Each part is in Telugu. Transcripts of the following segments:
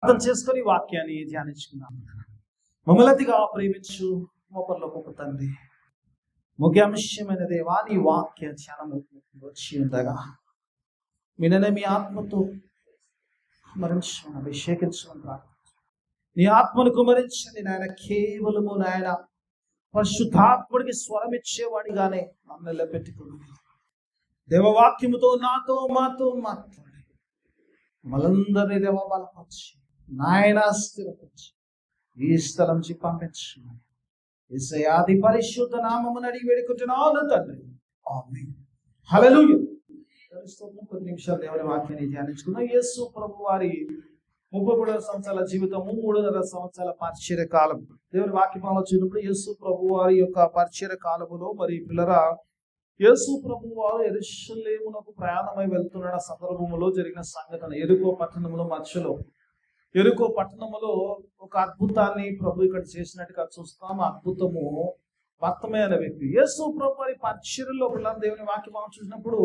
అర్థం చేసుకొని వాక్యాన్ని ధ్యానించుకున్నాం. మమ్మల్నిగా ప్రేమించు మా పరలోకపు తండ్రి, ముఖ్యాంశమైన దేవా, నీ వాక్య ధ్యానము వచ్చి ఉండగా మీననే మీ ఆత్మతో కుమరించమని అభిషేకించమని ప్రార్థించు. నీ ఆత్మను కుమరించండి నాయన. కేవలము నాయన పరిశుద్ధాత్ముడికి స్వరం ఇచ్చేవాడిగానే నన్ను నిలబెట్టుకుని దేవవాక్యముతో నాతో మాతో మాట్లాడి మనందరినీ దేవ బలపరిచి నాయన స్థిరపరిచి ఈ స్థలం నుంచి పంపించమని యేసయ్యాది పరిశుద్ధ నామమున అడిగి వేడుకుంటున్నాను తండ్రి. ఆమేన్. హల్లెలూయా. కొన్ని నిమిషాలు దేవుని వాక్యాన్ని ధ్యానించుకున్నాం. యేసు ప్రభు వారి 33 సంవత్సరాల జీవితము, 3.5 సంవత్సరాల పరిచర్య కాలం దేవుని వాక్యంలో చూసినప్పుడు యేసు ప్రభు వారి యొక్క పరిచర్య కాలములో మరి పిల్లరా, యేసు ప్రభు వారు యెరూషలేమునకు ప్రయాణమై వెళ్తున్న సందర్భంలో జరిగిన సంఘటన. యెరికో పట్టణంలో మధ్యలో యెరికో పట్టణంలో ఒక అద్భుతాన్ని ప్రభు ఇక్కడ చేసినట్టుగా చూస్తాం. అద్భుతము భర్తమే అనే వ్యక్తి యేసు ప్రభు వారి పరిచర్యలో పిల్లలు దేవుని వాక్యం చూసినప్పుడు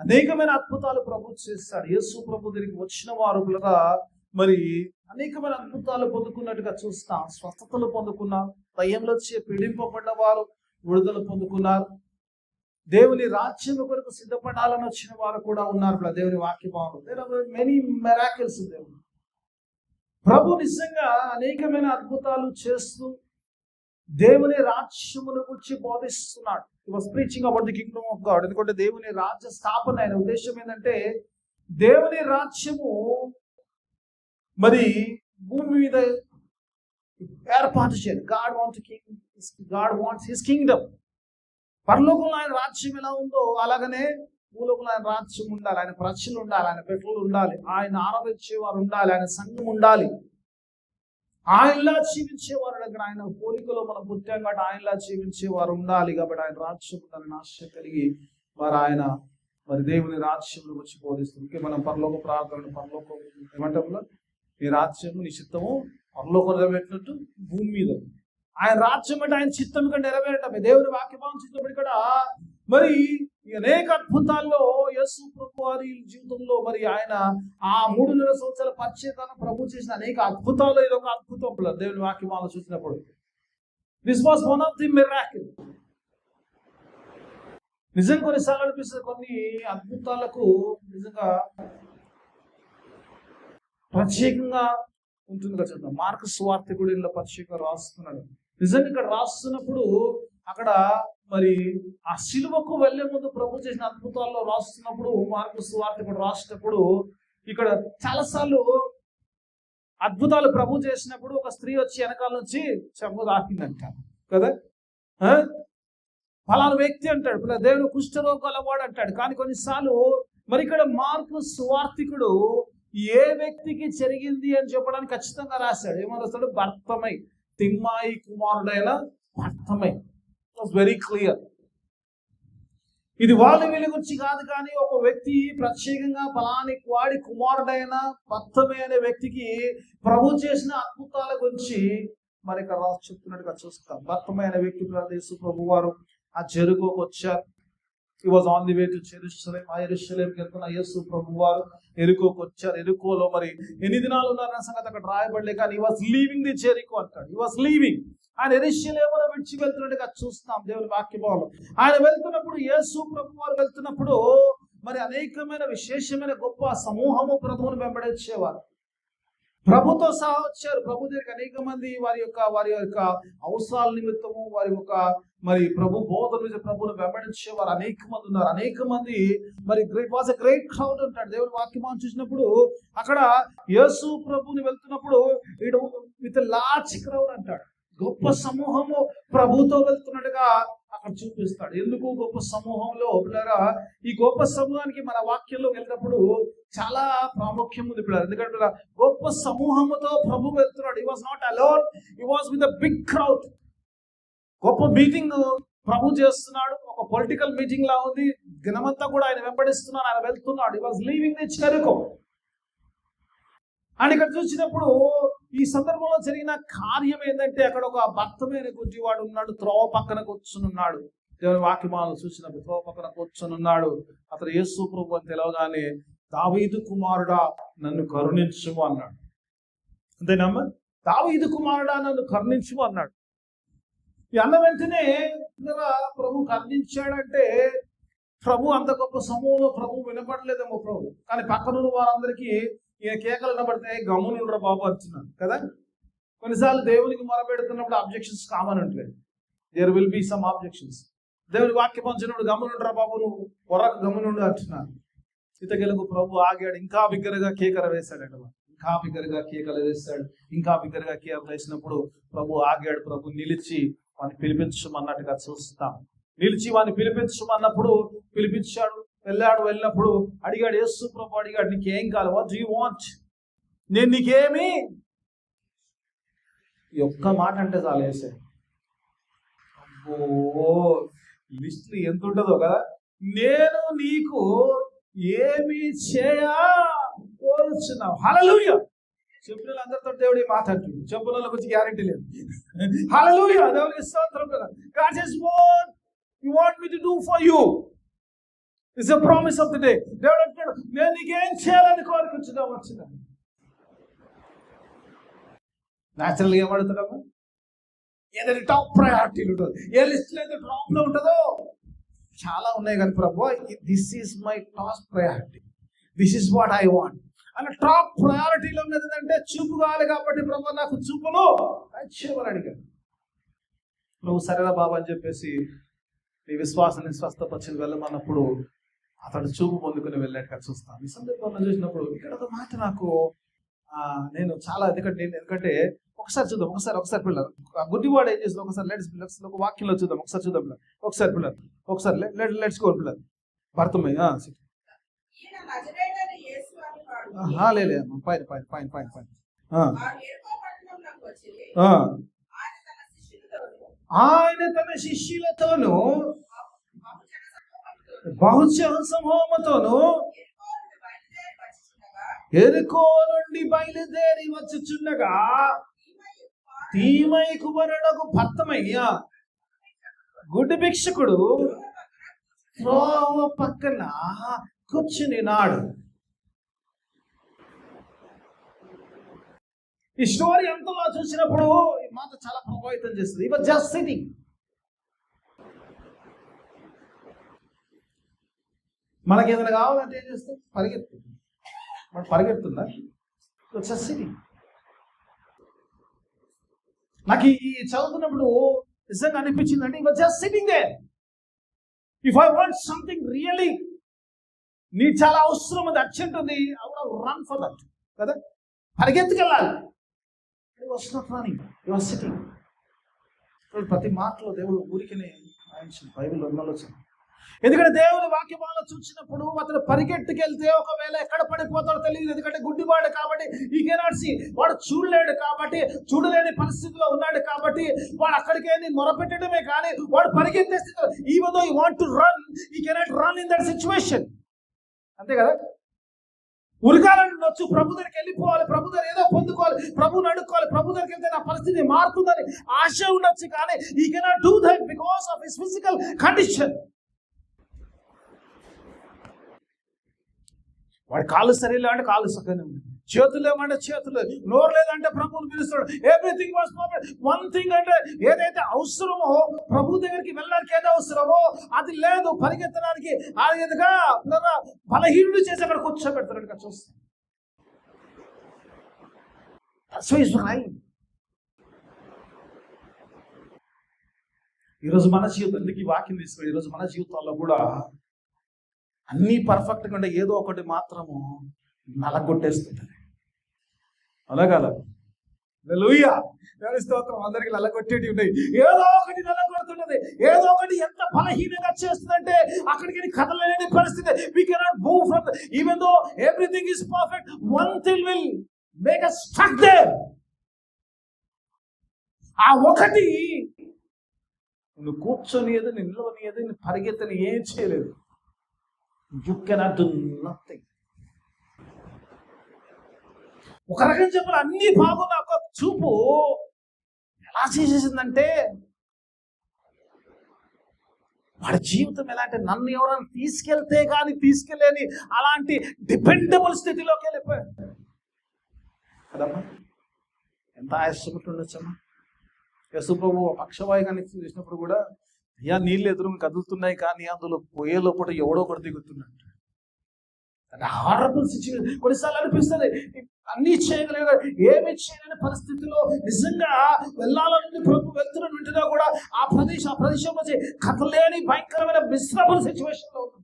అనేకమైన అద్భుతాలు ప్రభు చేస్తాడు. యేసు ప్రభు దగ్గరికి వచ్చిన వారు పిల్లగా మరి అనేకమైన అద్భుతాలు పొందుకున్నట్టుగా చూస్తాం. స్వస్థతలు పొందుకున్నారు, దయ్యంలో పీడింపబడ్డ వారు విడుదల పొందుకున్నారు. దేవుని రాజ్యం కొరకు సిద్ధపడాలని వచ్చిన వారు కూడా ఉన్నారు. దేవుని వాక్యభావం దేర్ ఆర్ మెనీ మిరాకిల్స్. దేవుడు ప్రభు నిజంగా అనేకమైన అద్భుతాలు చేస్తూ దేవుని రాజ్యమును గురించి బోధిస్తున్నాడు. He was preaching about the kingdom of God. ఎందుకంటే దేవుని రాజ్య స్థాపన ఆయన ఉద్దేశం ఏంటంటే దేవుని రాజ్యము మరి భూమి మీద ఏర్పాటు చేయాలి. God wants his kingdom. పరలోకంలో ఆయన రాజ్యం ఎలా ఉందో అలాగనే భూలోకంలో ఆయన రాజ్యం ఉండాలి. ఆయన ప్రజలు ఉండాలి, ఆయన పెట్రోలు ఉండాలి, ఆయన ఆరాధించేవారు ఉండాలి, ఆయన సంఘం ఉండాలి. ఆయనలా జీవించేవారు దగ్గర ఆయన పోలికలో మనం పుట్టాం కాబట్టి ఆయనలా జీవించేవారు ఉండాలి. కాబట్టి ఆయన రాజ్యం ఉండాలని ఆశ కలిగి వారు ఆయన మరి దేవుని రాజ్యంలో వచ్చి బోధిస్తుంది. మనం పరలోక ప్రార్థన, పరలోకం ఏమంటాము, నీ రాజ్యము నీ చిత్తము పరలోకం నెరవేరినట్టు భూమి మీద. ఆయన రాజ్యం అంటే ఆయన చిత్తం ఇక్కడ నెరవేరటమే. దేవుని వాక్యభావం చిత్తం ఇక్కడ మరి అనేక అద్భుతాల్లో యేసు ప్రభు వారి జీవితంలో మరి ఆయన ఆ 3.5 సంవత్సరాల పరిచర్యను ప్రభు చేసిన అనేక అద్భుతాలు ఇది ఒక అద్భుతం. దేవుని వాక్యభావం చూసినప్పుడు this was one of the miracle. నిజంగా కొన్నిసార్లు అనిపిస్తుంది కొన్ని అద్భుతాలకు నిజంగా ప్రత్యేకంగా ఉంటుంది కదా. చూద్దాం, మార్కు సువార్తికుడు ఇలా ప్రత్యేకంగా రాస్తున్నాడు. నిజంగా ఇక్కడ రాస్తున్నప్పుడు అక్కడ మరి ఆ సిలువకు వెళ్లే ముందు ప్రభు చేసిన అద్భుతాల్లో రాస్తున్నప్పుడు మార్కు సువార్తికుడు రాసినప్పుడు ఇక్కడ చాలాసార్లు అద్భుతాలు ప్రభు చేసినప్పుడు ఒక స్త్రీ వచ్చి వెనకాల నుంచి చెంబు తాకిందంట కదా, ఫలానా వ్యక్తి అంటాడు, దేవుడు కుష్ఠరోగాలవాడు అంటాడు. కానీ కొన్నిసార్లు మరి ఇక్కడ మార్కు సువార్తికుడు ఏ వ్యక్తికి జరిగింది అని చెప్పడానికి ఖచ్చితంగా రాశాడు. ఏమో రాస్తాడు, భర్తమై, తిమ్మాయి కుమారుడైన భర్తమై. Very clear. ఇది వాళ్ళ వీళ్ళ గురించి కాదు, కానీ ఒక వ్యక్తి ప్రత్యేకంగా ఫలాని వాడి కుమారుడైన భర్తమే అనే వ్యక్తికి ప్రభు చేసిన అద్భుతాల గురించి మరి ఇక్కడ రాసి చెప్తున్నట్టుగా చూస్తాం. భర్తమే అనే వ్యక్తి యేసు ప్రభు వారు ఆ జెరికోకు వచ్చారు. He was on the way to Jerusalem. ఆ యెరూషలేముకి వెళ్తున్న యేసు ప్రభు వారు ఎరికోకు వచ్చారు. ఎరికోలో మరి ఎన్ని దినాలు ఉన్నారన్న సంగతి అక్కడ రాయబడలే, కానీ he was leaving the Jericho అంటాడు. He was leaving. ఆయన యెరూషలేములో విడిచి వెళ్తున్నట్టుగా చూస్తాం దేవుని వాక్యభావంలో. ఆయన వెళ్తున్నప్పుడు యేసు ప్రభు వారు వెళ్తున్నప్పుడు మరి అనేకమైన విశేషమైన గొప్ప సమూహము ప్రభువును వెంబడించేవారు. ప్రభుతో సహా వచ్చారు. ప్రభు దగ్గరికి అనేక మంది వారి యొక్క అవసరాల నిమిత్తము వారి యొక్క మరి ప్రభు బోధన మీద ప్రభువును వెంబడించేవారు అనేక మంది ఉన్నారు. అనేక మంది మరి వాజ్ ఎ గ్రేట్ క్రౌడ్ అంటాడు దేవుని వాక్యమాన్ని చూసినప్పుడు. అక్కడ యేసు ప్రభుని వెళ్తున్నప్పుడు ఇటు విత్ లార్జ్ క్రౌడ్ అంటాడు. గొప్ప సమూహము ప్రభుతో వెళ్తున్నట్టుగా అక్కడ చూపిస్తాడు. ఎందుకు గొప్ప సమూహంలో పిల్లరా, ఈ గొప్ప సమూహానికి మన వాక్యంలో వెళ్ళినప్పుడు చాలా ప్రాముఖ్యం ఉంది పిల్లలు. ఎందుకంటే గొప్ప సమూహముతో ప్రభు వెళ్తున్నాడు. He was not alone, he was with a big crowd. గొప్ప మీటింగ్ ప్రభు చేస్తున్నాడు. ఒక పొలిటికల్ మీటింగ్ లా ఉంది. దినమంతా కూడా ఆయన వెంబడిస్తున్నాడు, ఆయన వెళ్తున్నాడు. He was leaving the Jericho. అని ఇక్కడ చూసినప్పుడు ఈ సందర్భంలో జరిగిన కార్యం ఏంటంటే అక్కడ ఒక భర్తమైన గుడ్డివాడు ఉన్నాడు, త్రోవ పక్కన కూర్చునున్నాడు. దేవుని వాక్యమాలను చూసినప్పుడు త్రోవ పక్కన కూర్చునున్నాడు. అతను యేసు ప్రభు అని తెలవగానే దావీదు కుమారుడా నన్ను కరుణించు అన్నాడు. అంతేనమ్మా? దావీదు కుమారుడా నన్ను కరుణించు అన్నాడు. ఈ అన్న వెంటనే ప్రభు కరుణించాడంటే ప్రభు అంత గొప్ప సమూహంలో ప్రభు వినపడలేదేమో ప్రభు, కానీ పక్కనున్న వారందరికీ ఈయన కేకలు వినపడితే గమ్మునుండ్రా బాబు అంటున్నాను కదా. కొన్నిసార్లు దేవునికి మొరపెడుతున్నప్పుడు అబ్జెక్షన్స్ కామన్ ఉంటాయి. There will be some objections. దేవుని వాక్యం పంచినప్పుడు గమ్మునుండ్రా బాబు, నువ్వు పొరకు గమ్మునుండు అంటున్నాను. ఇతగెలకు ప్రభు ఆగాడు, ఇంకా బిగ్గరగా కేకలు వేశాడట. ఇంకా బిగ్గరగా కేకలు వేశాడు, ఇంకా బిగ్గరగా కేకలు వేసినప్పుడు ప్రభు ఆగాడు. ప్రభు నిలిచి వాడిని పిలిపించమన్నట్టుగా చూస్తాం. నిలిచి వాడిని పిలిపించమన్నప్పుడు పిలిపించాడు. వెళ్ళినప్పుడు అడిగాడు, యేసు ప్రభు అడిగాడు, నీకేం కావాలి? What do you want? నేను నీకేమి? ఈ ఒక్క మాట అంటే చాలు వేసే. అబ్బో, లిస్ట్ ఎంత ఉంటుందో కదా. నేను నీకు ఏమి కోరుచున్నావు? హల్లెలూయా. చెప్పిన వాళ్ళందరితో దేవుడు మాట్లాడుతుంది, చెప్పిన వాళ్ళ గురించి గ్యారెంటీ లేదు. హల్లెలూయా, దేవునికి స్తోత్రం కదా. God says what you want me to do for you. It's a promise of the day. దేవుడు అంటాడు, నేను నీకేం చేయాలని కోరుకుంటున్నావు వచ్చిన. న్యాచురల్గా ఏమడుగుతాడమ్మా? ఏదైనా టాప్ ప్రయారిటీలు ఉంటుంది, ఏ లిస్ట్లో అయితే టాప్లో ఉంటుందో. చాలా ఉన్నాయి కానీ ప్రభు, this is my top priority, this is what I want అన్న టాప్ ప్రయారిటీలో ఉన్నది అంటే చూపు కావాలి. కాబట్టి ప్రభు నాకు చూపును అని అడిగాడు. ప్రభు సరేనా బాబా అని చెప్పేసి నీ విశ్వాసాన్ని స్వస్థపరిచి వెళ్ళమన్నప్పుడు అతడు చూపు పొందుకుని వెళ్ళాడు. చూస్తాను ఈ సందర్భంలో చూసినప్పుడు ఇక్కడ ఒక మాట నాకు నేను చాలా ఎందుకంటే ఒకసారి చూద్దాం, ఒకసారి పిల్లలు గుడ్డివాడు ఏం చేస్తుంది ఒకసారి లెట్స్ ఒక వాక్యంలో చూద్దాం, ఒకసారి చూద్దాం పిల్లలు, ఒకసారి పిల్లలు, ఒకసారి లెట్స్ గో పిల్లలు. భర్తమయ్య లే పైన పైన పైన పైన పైన ఆయన తన శిష్యులతోనూ బహుజన సమూహముతోనూ యెరికో నుండి బయలుదేరి వచ్చుచుండగా తీమై కుమారుడకు భర్తమయ్య గుడ్డి భిక్షకుడు త్రోవ పక్కన కూర్చుని నాడు. ఈ స్టోరీ ఎంతలో చూసినప్పుడు ఈ మాట చాలా ప్రభావితం చేస్తుంది. ఈ వాజ్ జస్ట్ సిట్టింగ్. మనకి ఏదైనా కావాలంటే ఏం చేస్తాం? పరిగెత్తుంది. మనం పరిగెడుతుందా? Just sitting. నాకు ఈ చదువుతున్నప్పుడు నిజంగా అనిపించిందంటే ఈ was just sitting there. If I want something really నీ చాలా అవసరం, అది అర్జెంట్ ఉంది, I would run for that కదా, పరిగెత్తుకెళ్ళాలి. ప్రతి మాటలో దేవుడు ఊరికనే రాయించింది బైబిల్లో ఉన్నలోచన. ఎందుకంటే దేవుని వాక్యమాల చూసినప్పుడు అతను పరిగెట్టుకెళ్తే ఒకవేళ ఎక్కడ పడిపోతాడో తెలియదు. ఎందుకంటే గుడ్డివాడు కాబట్టి ఈ కెనాట్ సీ, వాడు చూడలేడు కాబట్టి, చూడలేని పరిస్థితిలో ఉన్నాడు కాబట్టి వాడు అక్కడికి మొరపెట్టడమే కానీ వాడు పరిగెత్తే స్థితిలో, even though you want to run, you cannot run in that situation. అంతే కదా. ఉరికాలని ఉండొచ్చు, ప్రభు దగ్గరికి వెళ్ళిపోవాలి, ప్రభు దగ్గర ఏదో పొందుకోవాలి, ప్రభుని అడుక్కోవాలి, ప్రభు దగ్గరికి వెళ్తే నా పరిస్థితి మారుతుందని ఆశ ఉండొచ్చు, కానీ ఈ cannot do that because of his physical condition. వాడి కాళ్ళు సరిలే అంటే కాళ్ళు సరిగ్గానే ఉంది, చేతులు ఏమంటే చేతులు, నోరు లేదంటే ప్రభువుని పిలుస్తాడు. Everything was perfect. One thing అంటే ఏదైతే అవసరమో, ప్రభు దగ్గరికి వెళ్ళడానికి ఏదో అవసరమో అది లేదు, పరిగెత్తడానికి అది ఎదుగా బలహీనుడు చేసి అక్కడ కూర్చోబెడతాడు. చూస్తాం ఈరోజు మన జీవితానికి వాక్యం తీసుకుని, ఈరోజు మన జీవితాల్లో కూడా అన్నీ పర్ఫెక్ట్గా ఉంటే ఏదో ఒకటి మాత్రము నలగొట్టేస్తుంటది. అలాగా హల్లెలూయా, దేవుని స్తోత్రం. అందరికి నల్లగొట్టేటివి ఉన్నాయి, ఏదో ఒకటి నల్లగొడుతున్నది, ఏదో ఒకటి ఎంత బలహీనంగా చేస్తుందంటే అక్కడికి కదలలేని పరిస్థితి. we cannot move from even though everything is perfect, one thing will make us stuck there. ఆ ఒకటి నువ్వు కూర్చొనియదు, నిలవనియదు, నువ్వు పరిగెత్తని ఏం చేయలేదు. You cannot do nothing. ఒక రకం చెప్పాలి, అన్ని బాగున్న ఒక చూపు ఎలా చేసేసిందంటే వాడి జీవితం ఎలా అంటే నన్ను ఎవరైనా తీసుకెళ్తే కానీ తీసుకెళ్ళని అలాంటి డిపెండబుల్ స్థితిలోకి వెళ్ళిపోయాడు కదమ్మా. ఎంత ఆయాసం ఉండొచ్చమ్మా. యేసు ప్రభు పక్షవాయుగా చూసినప్పుడు కూడా అయ్యా నీళ్ళు ఎదురు కదులుతున్నాయి కానీ అందులో పోయే లోపల ఎవడో ఒకటి దిగుతున్నాడు. అంటే హారబుల్ సిచ్యువేషన్. కొన్నిసార్లు అనిపిస్తుంది అన్ని చేయగలిగిన ఏమి చేయలేని పరిస్థితిలో నిజంగా వెళ్ళాలని ప్రభు వెళ్తున్న వింటున్నా కూడా ఆ ప్రదేశం వచ్చి కథలేని భయంకరమైన మిశ్రమ సిచ్యువేషన్ లో ఉంది.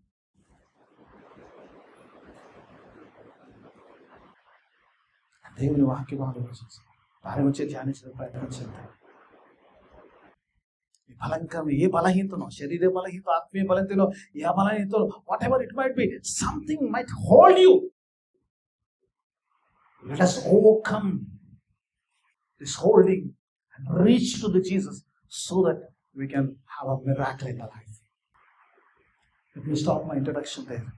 దేవుని వాక్యం ఆలోచించి దాని వచ్చి ధ్యానించిన ప్రయత్నం చేద్దాం. ఏ బలహీనతనో, శరీర బలహీనత, ఆత్మీయ బలహీనతనో, ఏ బలహీనతలో, whatever it might be, something might hold you. Let us overcome this holding and reach to the Jesus so that we can have a miracle in our life. Let me stop my introduction there.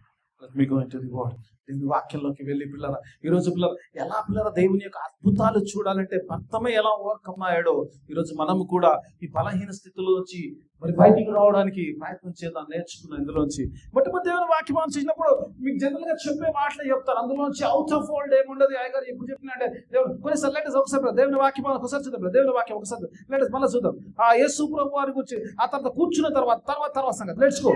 Let me go into the word. దేవుని వాక్యంలోకి వెళ్ళి పిల్లరా, ఈరోజు పిల్లలు ఎలా పిల్లరా దేవుని యొక్క అద్భుతాలు చూడాలంటే భర్తమే ఎలా ఓవర్కమ్ అయ్యాడో ఈరోజు మనము కూడా ఈ బలహీన స్థితిలోంచి మరి బయటికి రావడానికి ప్రయత్నం చేద్దాం, నేర్చుకున్నాం ఇందులోంచి. మొట్టమొదటి దేవుని వాక్యం చూసినప్పుడు మీకు జనరల్ గా చెప్పే మాటలే చెప్తాను. అందులోంచి అవుట్ ఆఫ్ ఓల్డ్ ఏముండదు. అయ్యగారు ఎప్పుడు చెప్పినంటే దేవుడు కొన్నిసార్లు లేటెస్ట్ ఒకసారి దేవుని వాక్యం ఒకసారి చూద్దాం. దేవుని వాక్యం ఒకసారి లేటెస్ట్ మళ్ళీ చూద్దాం. ఆ యేసు ప్రభు వారి గురించి ఆ తర్వాత కూర్చున్న తర్వాత సంగతి నేర్చుకో.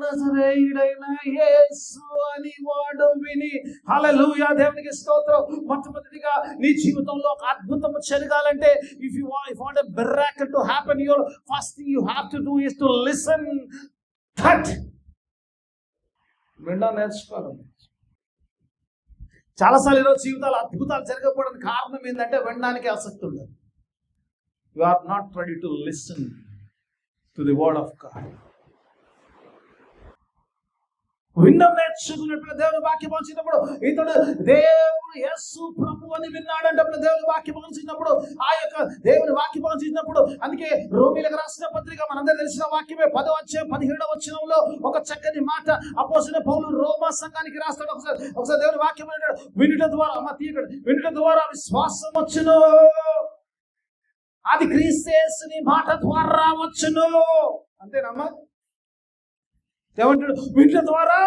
నజరేయుడైన యేసు అని వాడు విని, హల్లెలూయా, దేవునికి స్తోత్రం. మొట్టమొదటిగా నీ జీవితంలో ఒక అద్భుతం జరగాలంటే, if you want a miracle to happen, your first thing you have to do is to listen. That వినడం నేర్చుకోవాలి. చాలాసార్లు ఈరోజు జీవితాలు అద్భుతాలు జరగకపోవడానికి కారణం ఏంటంటే వినడానికి ఆసక్తి ఉండదు. You are not ready to listen to the word of God. విన్నం నేర్చుకున్నప్పుడు దేవుని వాక్యం వచ్చినప్పుడు ఇతడు దేవుడు యేసు ప్రభు అని విన్నాడంటే దేవుని వాక్యం వచ్చినప్పుడు ఆ యొక్క దేవుని వాక్యం వచ్చినప్పుడు అందుకే రోమీలకు రాసిన పత్రిక మనందరూ తెలిసిన వాక్యమే 10వ అధ్యాయం 17వ వచనంలో ఒక చక్కని మాట అపోస్తలుడైన పౌలు రోమా సంఘానికి రాస్తాడు. ఒకసారి దేవుని వాక్యం అంటాడు, వినుట ద్వారా విశ్వాసం వచ్చును, అది క్రీస్తు యేసుని మాట ద్వారా వచ్చును. అంతేనమ్మా. ఏమంటాడు? వినుట ద్వారా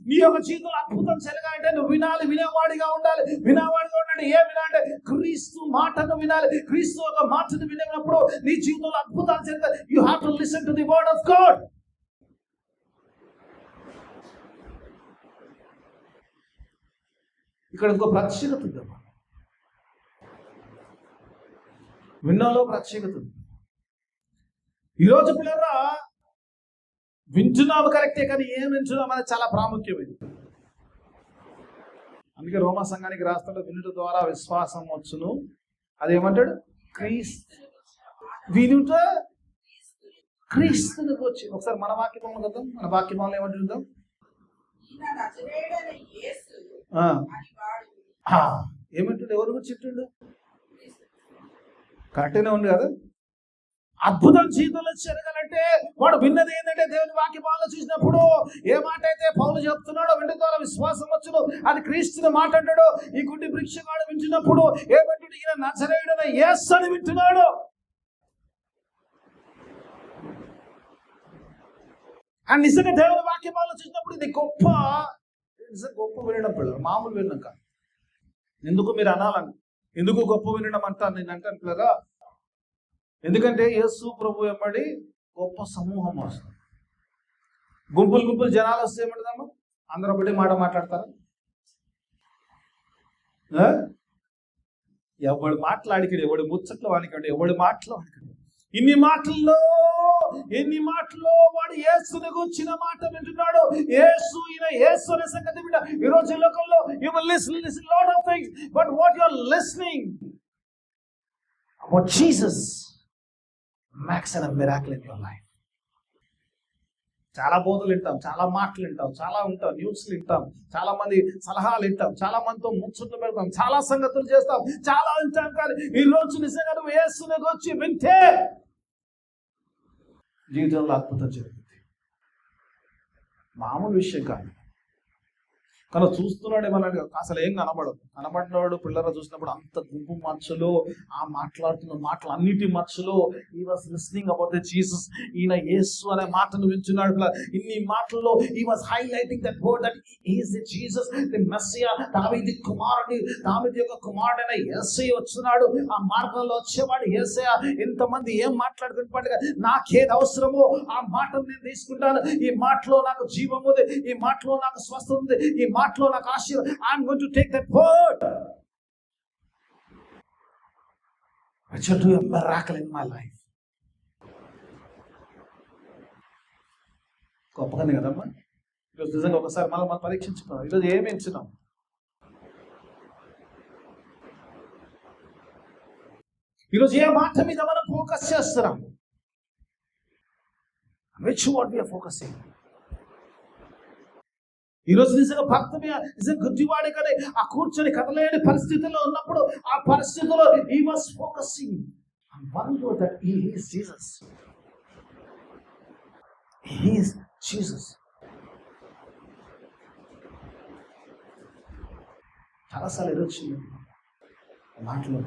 నీ యొక్క జీవితంలో అద్భుతం జరగాలంటే నువ్వు వినాలి, వినేవాడిగా ఉండాలి. ఏం వినాలంటే క్రీస్తు మాటను వినాలి. క్రీస్తు ఒక మాటను వినేటప్పుడు నీ జీవితంలో అద్భుతాలు జరుగుతాయి. You have to listen to the word of God. ఇక్కడ ఇంకో ప్రత్యేకత ఉంది. విన్నలో ప్రత్యేకత ఉంది. ఈరోజు పిల్లరా వింటున్నాము కరెక్టే, కానీ ఏం వింటున్నాం అనేది చాలా ప్రాముఖ్యమైనది. అందుకే రోమా సంఘానికి రాస్తాడు, వినుట ద్వారా విశ్వాసం వచ్చును. అదేమంటాడు? వినుట క్రీస్తునికి వచ్చి. ఒకసారి మన వాక్యభావం కదా, మన వాక్యభావంలో ఏమంటుందాం? ఏమంటుండే? ఎవరు గురించి చెప్తుండు? కరెక్ట్గానే ఉంది కదా. అద్భుతం జీవితంలో జరగాలంటే వాడు విన్నది ఏంటంటే దేవుని వాక్య భావంలో చూసినప్పుడు ఏ మాట అయితే పౌలు చెప్తున్నాడో వింట ద్వారా విశ్వాసం వచ్చును, అది క్రీస్తుని మాట అంటాడు. ఈ గుడ్డి భిక్షగాడు వింటున్నప్పుడు ఏమంటాడు? ఈయన నజరేయుడైన యేసు అని వింటున్నాడు. అండ్ నిజంగా దేవుని వాక్య భావంలో చూసినప్పుడు ఇది గొప్ప వినడం పిల్లలు, మామూలు వినడం కాదు. ఎందుకు మీరు అనాలని, ఎందుకు గొప్ప వినడం అంటాను నేను అంటాను పిల్లరా? ఎందుకంటే యేసు ప్రభు వెంబడి గొప్ప సమూహం వస్తుంది. గుంపులు జనాలు వస్తే ఏమంటుందమ్మా? అందరూ ఒకటి మాట మాట్లాడతారా? ఎవడి మాట్లాడికడు, ఎవడి ముచ్చట్లు వానికండి, ఎవడి మాటలు వానికండి. ఎన్ని మాటల్లో వాడు యేసుని గురించిన మాట వింటున్నాడు. ఈయన యేసు అనే సంగతి వింటా. ఈరోజు లోకంలో you will listen lot of things, but what you are listening about Jesus makes a miracle in your life. చాలా బోధలు వింటాం, చాలా మాటలు వింటాం, చాలా ఉంటాం, న్యూస్లు వింటాం, చాలా మంది సలహాలు వింటాం, చాలా మందితో ముచ్చట్లు పెడతాం, చాలా సంగతులు చేస్తాం, చాలా వింటాం. కానీ ఈ రోజు నిజంగా నువ్వు యేసుని వచ్చి వింటే జీవితంలో అద్భుతం జరుగుతుంది. మామూలు విషయం కాదు. కానీ చూస్తున్నాడు ఏమన్నాడు, అసలు ఏం కనబడినవాడు పిల్లలు చూసినప్పుడు అంత గుంపు మధ్యలో ఆ మాట్లాడుతున్న మాటలు అన్నిటి మధ్యలో ఈ was listening about the Jesus. ఈయన యేసు అనే మాటను వింటున్నాడు. ఇన్ని మాటల్లో ఈ was highlighting that word that is the Jesus, the Messiah, దావీదు యొక్క కుమారుడైన యేసయ్య వస్తున్నాడు. ఆ మార్గంలో వచ్చేవాడు యేసయ్య. ఇంతమంది ఏం మాట్లాడుకుంటాడుగా, నాకేది అవసరమో ఆ మాటను నేను తీసుకుంటాను. ఈ మాటలో నాకు జీవం ఉంది, ఈ మాటలో నాకు స్వస్థత ఉంది, ఈ మాటలో నాకు ఆశీర్వాదం. I'm going to take that word which will do a miracle in my life. గొప్పగానే కదమ్మా. ఈరోజు నిజంగా ఒకసారి మనం పరీక్షించుకున్నాం. ఈరోజు ఏమి ఎంచున్నాం? ఈరోజు ఏ మాట మీద మనం ఫోకస్ చేస్తున్నాం? Which what we are focusing? ఈరోజు నిజంగా భక్త నిజంగా గుడ్డివాడే కానీ ఆ కూర్చొని కదలేని పరిస్థితుల్లో ఉన్నప్పుడు ఆ పరిస్థితుల్లో he was focusing on one word, that he is Jesus. He is Jesus. చాలాసార్లు ఎదురొచ్చింది మాటలో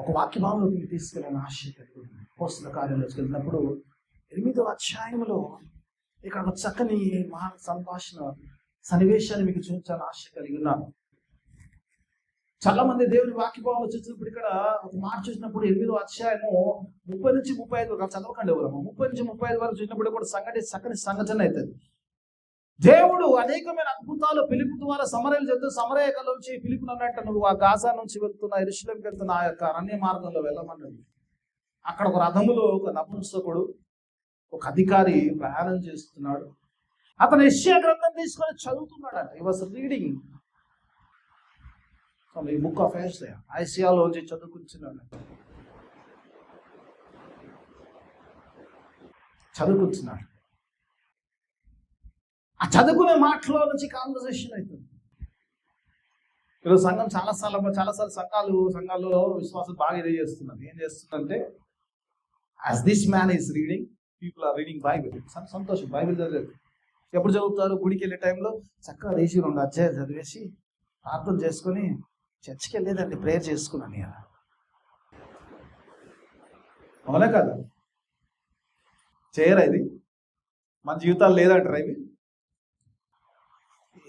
ఒక వాక్య భావంలోకి తీసుకెళ్ళిన ఆశ కలుగుతుంది. అపోస్తలుల కార్యంలోకి వెళ్ళినప్పుడు 8వ అధ్యాయంలో ఇక్కడ ఒక చక్కని మహా సంభాషణ సన్నివేశాన్ని మీకు చూపించాలని ఆశ కలిగి ఉన్నాను. చాలా మంది దేవుని వాక్యభావంలో చూసినప్పుడు ఇక్కడ ఒక మాట చూసినప్పుడు 8వ అధ్యాయము 30 నుంచి 35 వరకు చదవకండి ఎవరమ్మా. 30 నుంచి 35 వరకు చూసినప్పుడు కూడా చక్కని సంఘటన అవుతుంది. దేవుడు అనేకమైన అద్భుతాలు ఫిలిప్పు ద్వారా సమరయలు చేస్తూ సమరయలోంచి ఫిలిప్పును అన్నట్టు నువ్వు ఆ గాజా నుంచి వెళ్తున్న యెరూషలేముకి వెళ్తున్న ఆ యొక్క అరణ్య మార్గంలో వెళ్ళమన్నాడు. అక్కడ ఒక రథములో ఒక నపుంసకుడు ఒక అధికారి ప్రయాణం చేస్తున్నాడు. అతను యెషయా గ్రంథం తీసుకొని చదువుతున్నాడు. He was reading from the book of యెషయా. ఐసియాలోంచి చదువుకుంటున్నాడు. ఆ చదువుకునే మాటలో నుంచి కాన్వర్సేషన్ అవుతుంది. ఈరోజు సంఘం చాలాసార్లు సంఘాల్లో విశ్వాసం బాగా ఇది చేస్తున్నారు. ఏం చేస్తుందంటే, as this man is reading, people are reading Bible. సంతోషం, బైబిల్ చదివేది. ఎప్పుడు చదువుతారు? గుడికి వెళ్ళే టైంలో చక్కగా వేసి 2 అధ్యాయాలు చదివేసి ప్రార్థన చేసుకొని చర్చికి వెళ్ళేదండి, ప్రేయర్ చేసుకున్నాను. ఇక అవునా కదా? చేయరా ఇది? మన జీవితాలు లేదంటారా ఇవి?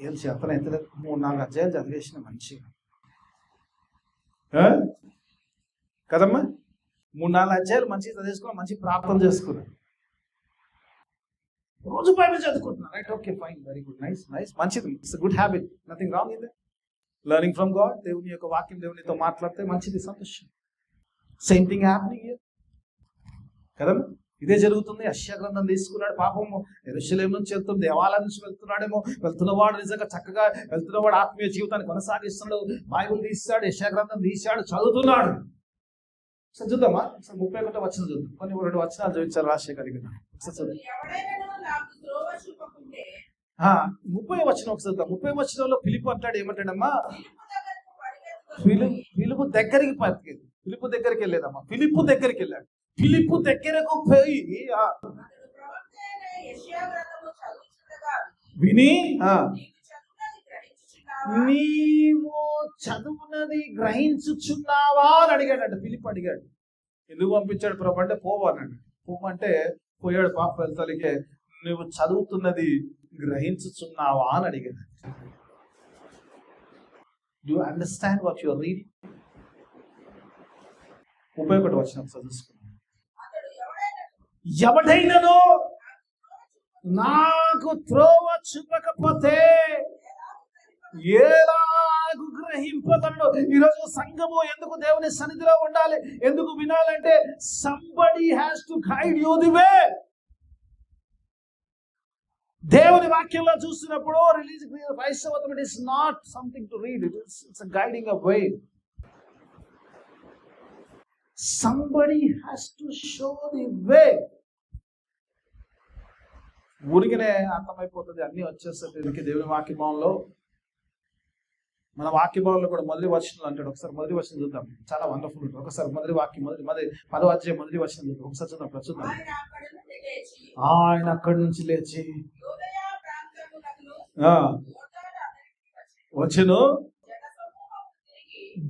ఏం చేతనైతే 3-4 అధ్యాయాలు చదివేసిన మంచిగా కదమ్మా. 3-4 అధ్యాయాలు మంచిగా చదివేసుకున్నా, మంచి ప్రార్థన చేసుకున్నాను. రోజు బైబిల్ చదువుకుంటున్నాను. Right, okay, fine, very good, nice, మంచిది. It's good habit, nothing wrong in that. Learning from God, దేవుని యొక్క వాక్యం దేవునితో మాట్లాడితే మంచిది, సంతోషం. సేమ్ థింగ్ హ్యాపెనింగ్ హియర్ కదమ్మా. ఇదే జరుగుతుంది. యెషయా గ్రంథం తీసుకున్నాడు. పాపము యెరూషలేము నుంచి వెళ్తుంది, దేవాలయం నుంచి వెళ్తున్నవాడు నిజంగా చక్కగా వెళ్తున్నవాడు ఆత్మీయ జీవితాన్ని కొనసాగిస్తున్నాడు. బైబిల్ తీశాడు, యెషయా గ్రంథం తీశాడు, చదువుతున్నాడు. ఒకసారి చూద్దామా? ఒకసారి 31వ వచనం చూద్దాం. కొన్ని 2 వచనాలు చూపించారు రాజశేఖర్ గారు. ఒకసారి చూద్దాం. 30వ వచనం ఒకసారి చూద్దాం. 30వ వచనంలో ఫిలిప్పు అంటాడు, ఏమంటాడమ్మా? ఫిలిప్పు దగ్గరికి పరిగెత్తి, ఫిలిప్పు దగ్గరికి వెళ్ళేదమ్మా. ఫిలిప్పు దగ్గరికి వెళ్ళాడు. ఫిలిప్పు దగ్గరకు పోయి విని, నీవు చదువునది గ్రహించుచున్నావా అని అడిగాడు. ఫిలిప్ అడిగాడు. ఎందుకు పంపించాడు ప్రభు అంటే, పోవన్నాడు. పోమంటే పోయాడు. పాప వెళ్తాలికే, నువ్వు చదువుతున్నది గ్రహించుచున్నావా అని అడిగాడు. Do you understand what you are reading? 31వ వచనం చదువుకున్నాం. ఎవడైనను నాకు త్రోవ చూపకపోతే ఎలాగు గ్రహింపగలడు? ఈరోజు సంఘము ఎందుకు దేవుని సన్నిధిలో ఉండాలి, ఎందుకు వినాలంటే, somebody has to guide you the way. దేవుని వాక్యంలో చూసినప్పుడు వైష్ణవత్వం it is not something to read, it's guiding a way. Somebody has to show the way. ఊరికనే అర్థమైపోతుంది, అన్నీ వచ్చేస్తుంది. దీనికి దేవుని వాక్యభావంలో, మన వాక్యభావంలో కూడా మొదటి వచనం అంటాడు. ఒకసారి మొదటి వచనం చూద్దాం, చాలా వండర్ఫుల్ ఉంటుంది. ఒకసారి మొదటి వాక్యం, మొదటి 10వ అధ్యాయం మొదటి వచనం చూద్దాం. ఒకసారి చూద్దాం. ఆయన అక్కడి నుంచి లేచి వచ్చును,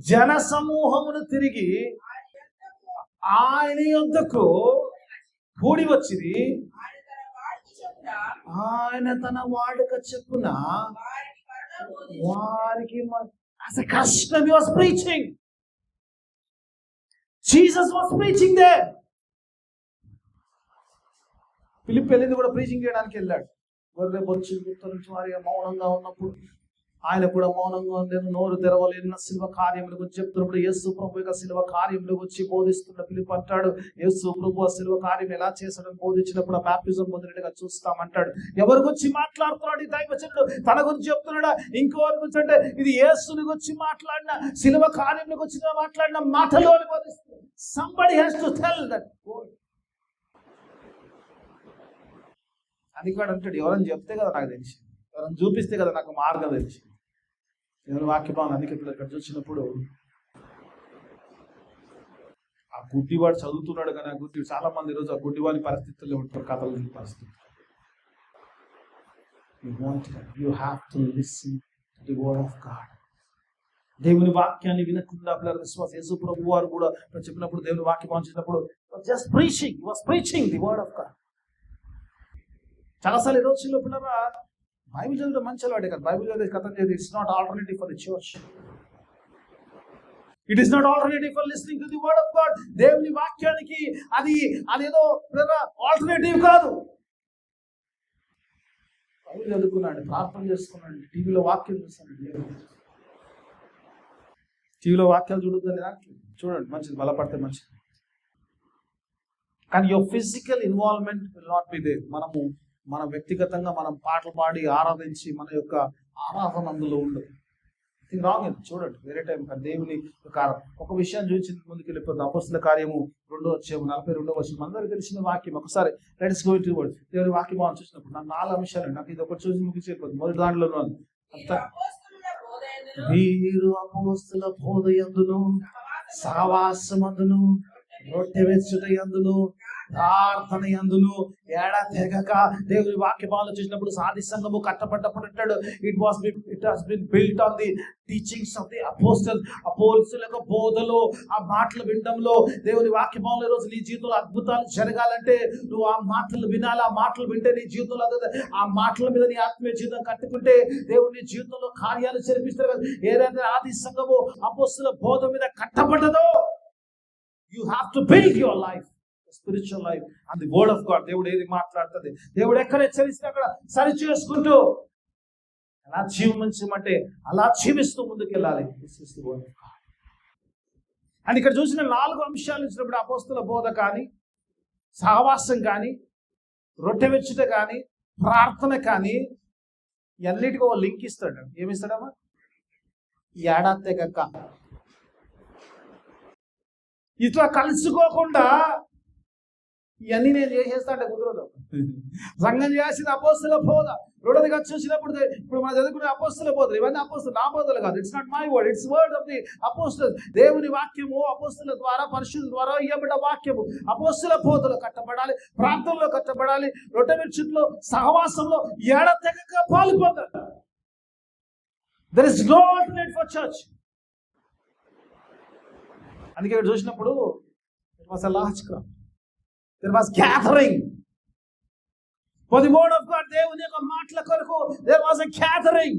జన సమూహమును తిరిగి ఆయన యొద్దకు కూడి వచ్చింది. ఆయన తన వాడుక చెప్పున వారికి as a custom he was preaching. Jesus was preaching there. Philip వెళ్ళింది కూడా ప్రీచింగ్ చేయడానికి వెళ్ళాడు. గొర్రె బొచ్చు గుర్తు నుంచి వారిగా మౌనంగా ఉన్నప్పుడు ఆయన కూడా మౌనంగా ఉండేది. నోరు తెరవలేని శిల్వ కార్యముల గురించి చెప్తున్నప్పుడు యేసు ప్రభు యొక్క శిల్వ కార్యముల గురించి బోధిస్తున్న ఫిలిప్ అంటాడు, యేసు ప్రభు ఆ శిల్వ కార్యం ఎలా చేశాడని బోధించినప్పుడు ఆ బాప్టిజం పొందినట్టుగా చూస్తామంటాడు. ఎవరి గురించి మాట్లాడుతున్నాడు ఈ దైవజనుడు? తన గురించి చెప్తున్నాడా? ఇంకోరి గురించి అంటే ఇది యేసుని గురించి మాట్లాడిన, శిల్వ కార్యముల గురించి మాట్లాడిన మాటలు అని బోధిస్తుంది. Somebody has to tell that. అది కూడా అంటాడు, ఎవరని చెప్తే కదా నాకు తెలిసి, ఎవరైనా చూపిస్తే కదా నాకు మార్గం తెలిసి. ఎవరి వాక్యభావం. అందుకే ఇప్పుడు ఇక్కడ చూసినప్పుడు ఆ గుడ్డివాడు చదువుతున్నాడు కానీ ఆ గుడ్డి చాలా మంది ఈరోజు ఆ గుడ్డివాడి పరిస్థితుల్లో ఉంటారు, కథలు పరిస్థితి. You have to listen to the word of God. దేవుని వాక్యాన్ని వినకుండా పిల్లల విశ్వాస యేసు ప్రభు వారు కూడా చెప్పినప్పుడు, దేవుని వాక్యం పంచినప్పుడు just preaching, he was preaching the word of God. చాలాసార్లు ఈ రోజుల్లో పిల్లరా బైబిల్ చదివితే మంచి అలవాటే కదా. బైబిల్ చదివే కథం చేసి it's not alternative for the church. It is not alternative for listening to the word of God. దేవుని వాక్యానికి అదేదో ఆల్టర్నేటివ్ కాదు. బైబిల్ చదువుకున్నాడు, ప్రార్థన చేసుకున్నాడు, టీవీలో వాక్యం చూస్తున్నాడు. టీవీలో వాక్యాలు చూడొద్దని చూడండి, మంచిది, బలపడితే మంచిది. కానీ your physical involvement will not be there. మన వ్యక్తిగతంగా మనం పాటలు పాడి ఆరాధించి మన యొక్క ఆరాధన అందులో ఉండదు. థింగ్ రాంగ్ ఇది. చూడండి, వేరే టైం కానీ దేవుని ఒక విషయాన్ని చూసి ముందుకు వెళ్ళిపోతుంది. అపోస్తల కార్యము 2:42 అందరికీ తెలిసిన వాక్యం. ఒకసారి లెట్స్ గో టు వర్డ్. దేవుని వాక్యం మనం చూసినప్పుడు నాకు 4 అంశాలు, నాకు ఇది ఒకటి చూసి ముగిసిపోతుంది. మొదటి దాంట్లోనూ అంతా వీరు అపోస్తల బోధ యందును, సహవాసమందును, రొట్టె విరుచుట యందును, ప్రార్థన యందును ఏడా తెగక దేవుని వాక్య భావన చూసినప్పుడు సాది సంఘము కట్టబడ్డప్పుడు అంటాడు, it has been built on the teachings of the apostles. అపోస్తలుల యొక్క బోధలో, ఆ మాటలు వినడంలో, దేవుని వాక్య భావన రోజు నీ జీవితంలో అద్భుతాలు జరగాలంటే నువ్వు ఆ మాటలు వినాలి. ఆ మాటలు వింటే నీ జీవితంలో ఆ మాటల మీద నీ ఆత్మీయ జీవితం కట్టుకుంటే దేవుడు నీ జీవితంలో కార్యాలు జరిపిస్తారు కదా. ఏదైతే ఆది సంఘము అపోస్తలుల బోధ మీద కట్టబడ్డదో, you have to build your life, spiritual life and the word of God. దేవుడు ఏది మాట్లాడుతుంది, దేవుడు ఎక్కడ హెచ్చరిస్తే అక్కడ సరి చేసుకుంటూ అలా జీవించమంటే అలా జీవిస్తూ ముందుకు వెళ్ళాలి. అండ్ ఇక్కడ చూసిన 4 అంశాలు ఇచ్చినప్పుడు అపోస్తల బోధ కానీ, సహవాసం కానీ, రొట్టె వెచ్చుట కానీ, ప్రార్థన కానీ, అన్నిటికీ ఒక లింక్ ఇస్తాడు. ఏమిస్తాడమ్మా? ఏడాది కక్క ఇట్లా కలుసుకోకుండా ఇవన్నీ నేను చేసేస్తాంటే కుదరదు. సంఘం చేసిన అపోస్తల బోధ, రెండోదిగా చూసినప్పుడు ఇప్పుడు మనం చదువుకునే అపోస్తల బోధలు, ఇవన్నీ అపోస్తలు, నా బోధలు కాదు. It's not my word, it's word of the apostle. దేవుని వాక్యము అపోస్తల ద్వారా, పరిశుద్ధుల ద్వారా ఇవ్వబడ్డ వాక్యము. అపోస్తల బోధలో కట్టబడాలి, ప్రార్థనలో కట్టబడాలి, రొట్టె విరుచుటలో, సహవాసంలో ఎడతెగక పాల్గొనాలి. There is no alternate for church. అందుకే ఇక్కడ చూసినప్పుడు it was a large crowd, there was gathering for the word of God. దేవుని యొక్క మాటల కొరకు there was a gathering.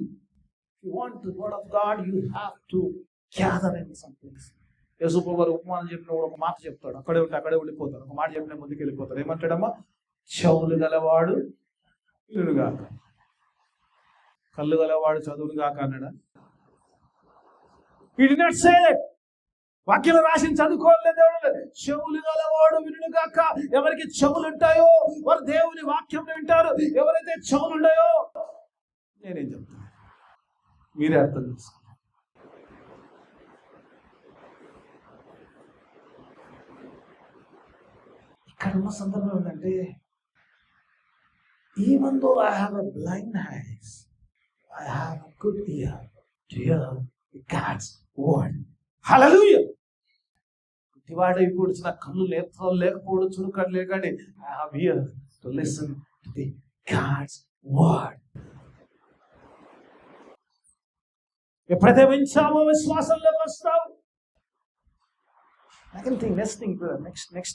If you want the word of God, you have to gather in some place. యేసు ప్రభువు ఉపమానం చెప్పినప్పుడు ఒక మాట చెప్తాడు, అక్కడే ఉండిపోతారు. ఒక మాట చెప్పిన ముందుకు వెళ్ళిపోతారు. ఏమంటాడమ్మా? చెవులు గలవాడు వినుగాక, కళ్ళు గలవాడు చదువునుగాక అన్నాడా? He did not say that. వాక్యం రాసిన చదువుకోలేదు దేవుడు. చెవులు గలవాడు వినుగాక. ఎవరికి చెవులు ఉంటాయో వారు దేవుని వాక్యం వింటారు. ఎవరైతే చెవులు ఉన్నాయో, నేనేం చెప్తాను, మీరే అర్థం చేసుకోండి. ఇక్కడ ఉన్న సందర్భం ఏంటంటే, even though I have a blind eyes, I have a good ear to hear God's word. Hallelujah. గుడ్డివాడై కూర్చున్న కళ్ళు నేత్రాలు లేకపోవచ్చు, కళ్ళు లేకండి. I have ears to listen to the God's word. ఎప్పుడైతే వించామో విశ్వాసంలోకి వస్తావు. నెక్స్ట్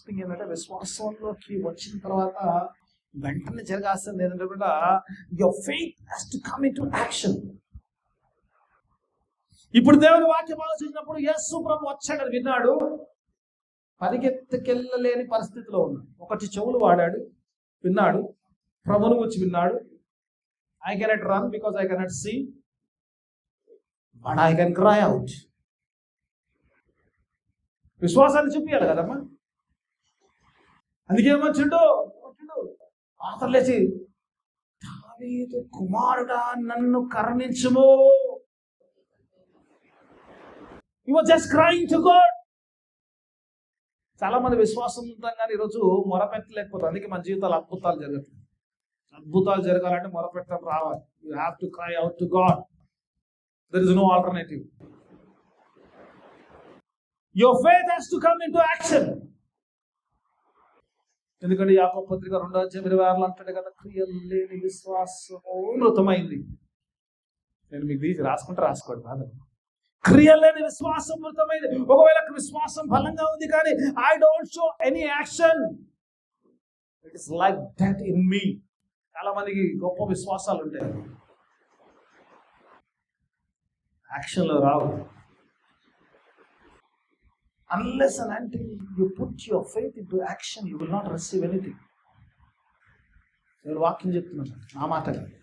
థింగ్ ఏంటంటే విశ్వాసంలోకి వచ్చిన తర్వాత వెంటనే జరగాల్సింది ఏంటంటే కూడా your faith has to come into action. ఇప్పుడు దేవుని వాక్యం ఆలోచించినప్పుడు యేసు ప్రభు వచ్చాడని విన్నాడు, పరిగెత్తుకెళ్ళలేని పరిస్థితిలో ఉన్నాడు. ఒకటి చెవులు వాడాడు, విన్నాడు, ప్రభుని గురించి విన్నాడు. I cannot run because I cannot see, but I can cry out. విశ్వాసాన్ని చూపించాలి కదమ్మా. అందుకే ఏమొచ్చిండు ఆతలు లేచి, దావీదు కుమారుడా నన్ను కరుణించుము. He was just crying to God. చాలా మంది విశ్వాసం ఉంటాం కానీ ఈరోజు మొరపెట్టలేకపోతాం. అందుకే మన జీవితాలు అద్భుతాలు జరుగుతాయి. అద్భుతాలు జరగాలంటే మొరపెట్టడం రావాలి. You have to cry out to God. There is no alternative. Your faith has to come into action. ఎందుకంటే యాకోబు పత్రిక 2:26 అంటాడు కదా, క్రియలు లేని విశ్వాసము మృతమైంది. నేను మీకు తీసి రాసుకోండి కాదు. క్రియలు లేని విశ్వాసం మృతమైంది. ఒకవేళ విశ్వాసం బలంగా ఉంది కానీ I don't show any action, it is like that in me. చాలా మందికి గొప్ప విశ్వాసాలు ఉంటాయి, యాక్షన్లో రావు. Unless and until you put your faith into action, you will not receive anything. నేను వాక్యం చెప్తున్నాను, నా మాట కాదు.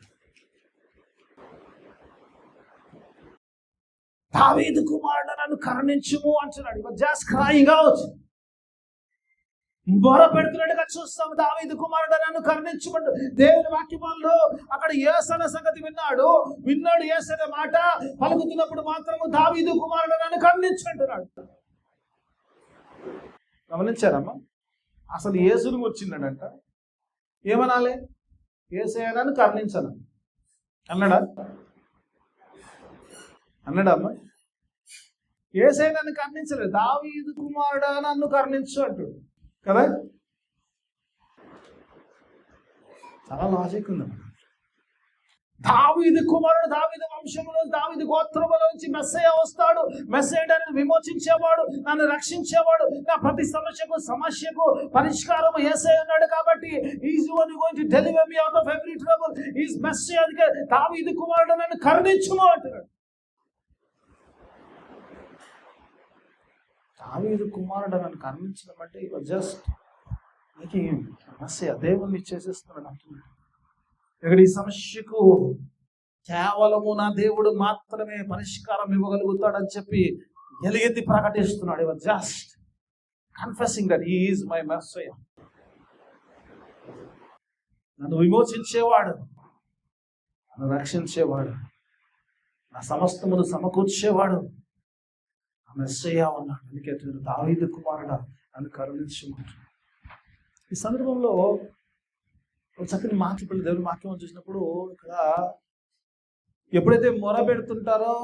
దావీదు కుమారుడా నన్ను కరుణించుము అంటున్నాడు. He was just crying out. మొర పెడుతున్నట్టుగా చూస్తాం. దావీదు కుమారుడా నన్ను కరుణించుమంటూ దేవుని వాక్యములో అక్కడ యేసు అనే సంగతి విన్నాడు. యేసు అనే మాట పలుకుతున్నప్పుడు మాత్రము దావీదు కుమారుడా నన్ను కరుణించు అంటున్నాడు. గమనించారమ్మా? అసలు యేసుని వచ్చిండడంట, ఏమనాలి? యేసయ్య నన్ను కరుణించను అన్నాడమ్మా? యేసయ్య నన్ను కరుణించలేదు, దావీదు కుమారుడా నన్ను కరుణించు అంటాడు కదా. చాలా లాజిక్ ఉందమ్మా. దావీదు కుమారుడు, దావీదు వంశములో, దావీదు గోత్రములో నుంచి మెస్సయ్య వస్తాడు. మెస్సయ్య నన్ను విమోచించేవాడు, నన్ను రక్షించేవాడు, నా ప్రతి సమస్యకు పరిష్కారం యేసయ్య అన్నాడు. కాబట్టి is going to deliver me out of every trouble is Messiah. అందుకే దావీదు కుమారుడు నన్ను కరుణించుము అంటున్నాడు. దావీదు కుమారుడు నన్ను కరుణించడం అంటే ఇక జస్ట్ నీకు మెస్సయ్య దేవుణ్ణి చేసేస్తున్నాడు అంటున్నాడు. ఇక్కడ ఈ సమస్యకు కేవలము నా దేవుడు మాత్రమే పరిష్కారం ఇవ్వగలుగుతాడని చెప్పి ఎలుగెత్తి ప్రకటిస్తున్నాడు. He was just confessing that he is my Messiah. నన్ను విమోచించేవాడు, నన్ను రక్షించేవాడు, నా సమస్తమును సమకూర్చేవాడు ఆ మెస్సయ్య ఉన్నాడు. అందుకే దావీదు కుమారుడా నన్ను కరుణించమంటాడు. ఈ సందర్భంలో చక్కని మాటలు దేవుని వాక్యం చూసినప్పుడు ఇక్కడ ఎప్పుడైతే మొర పెడుతుంటారో,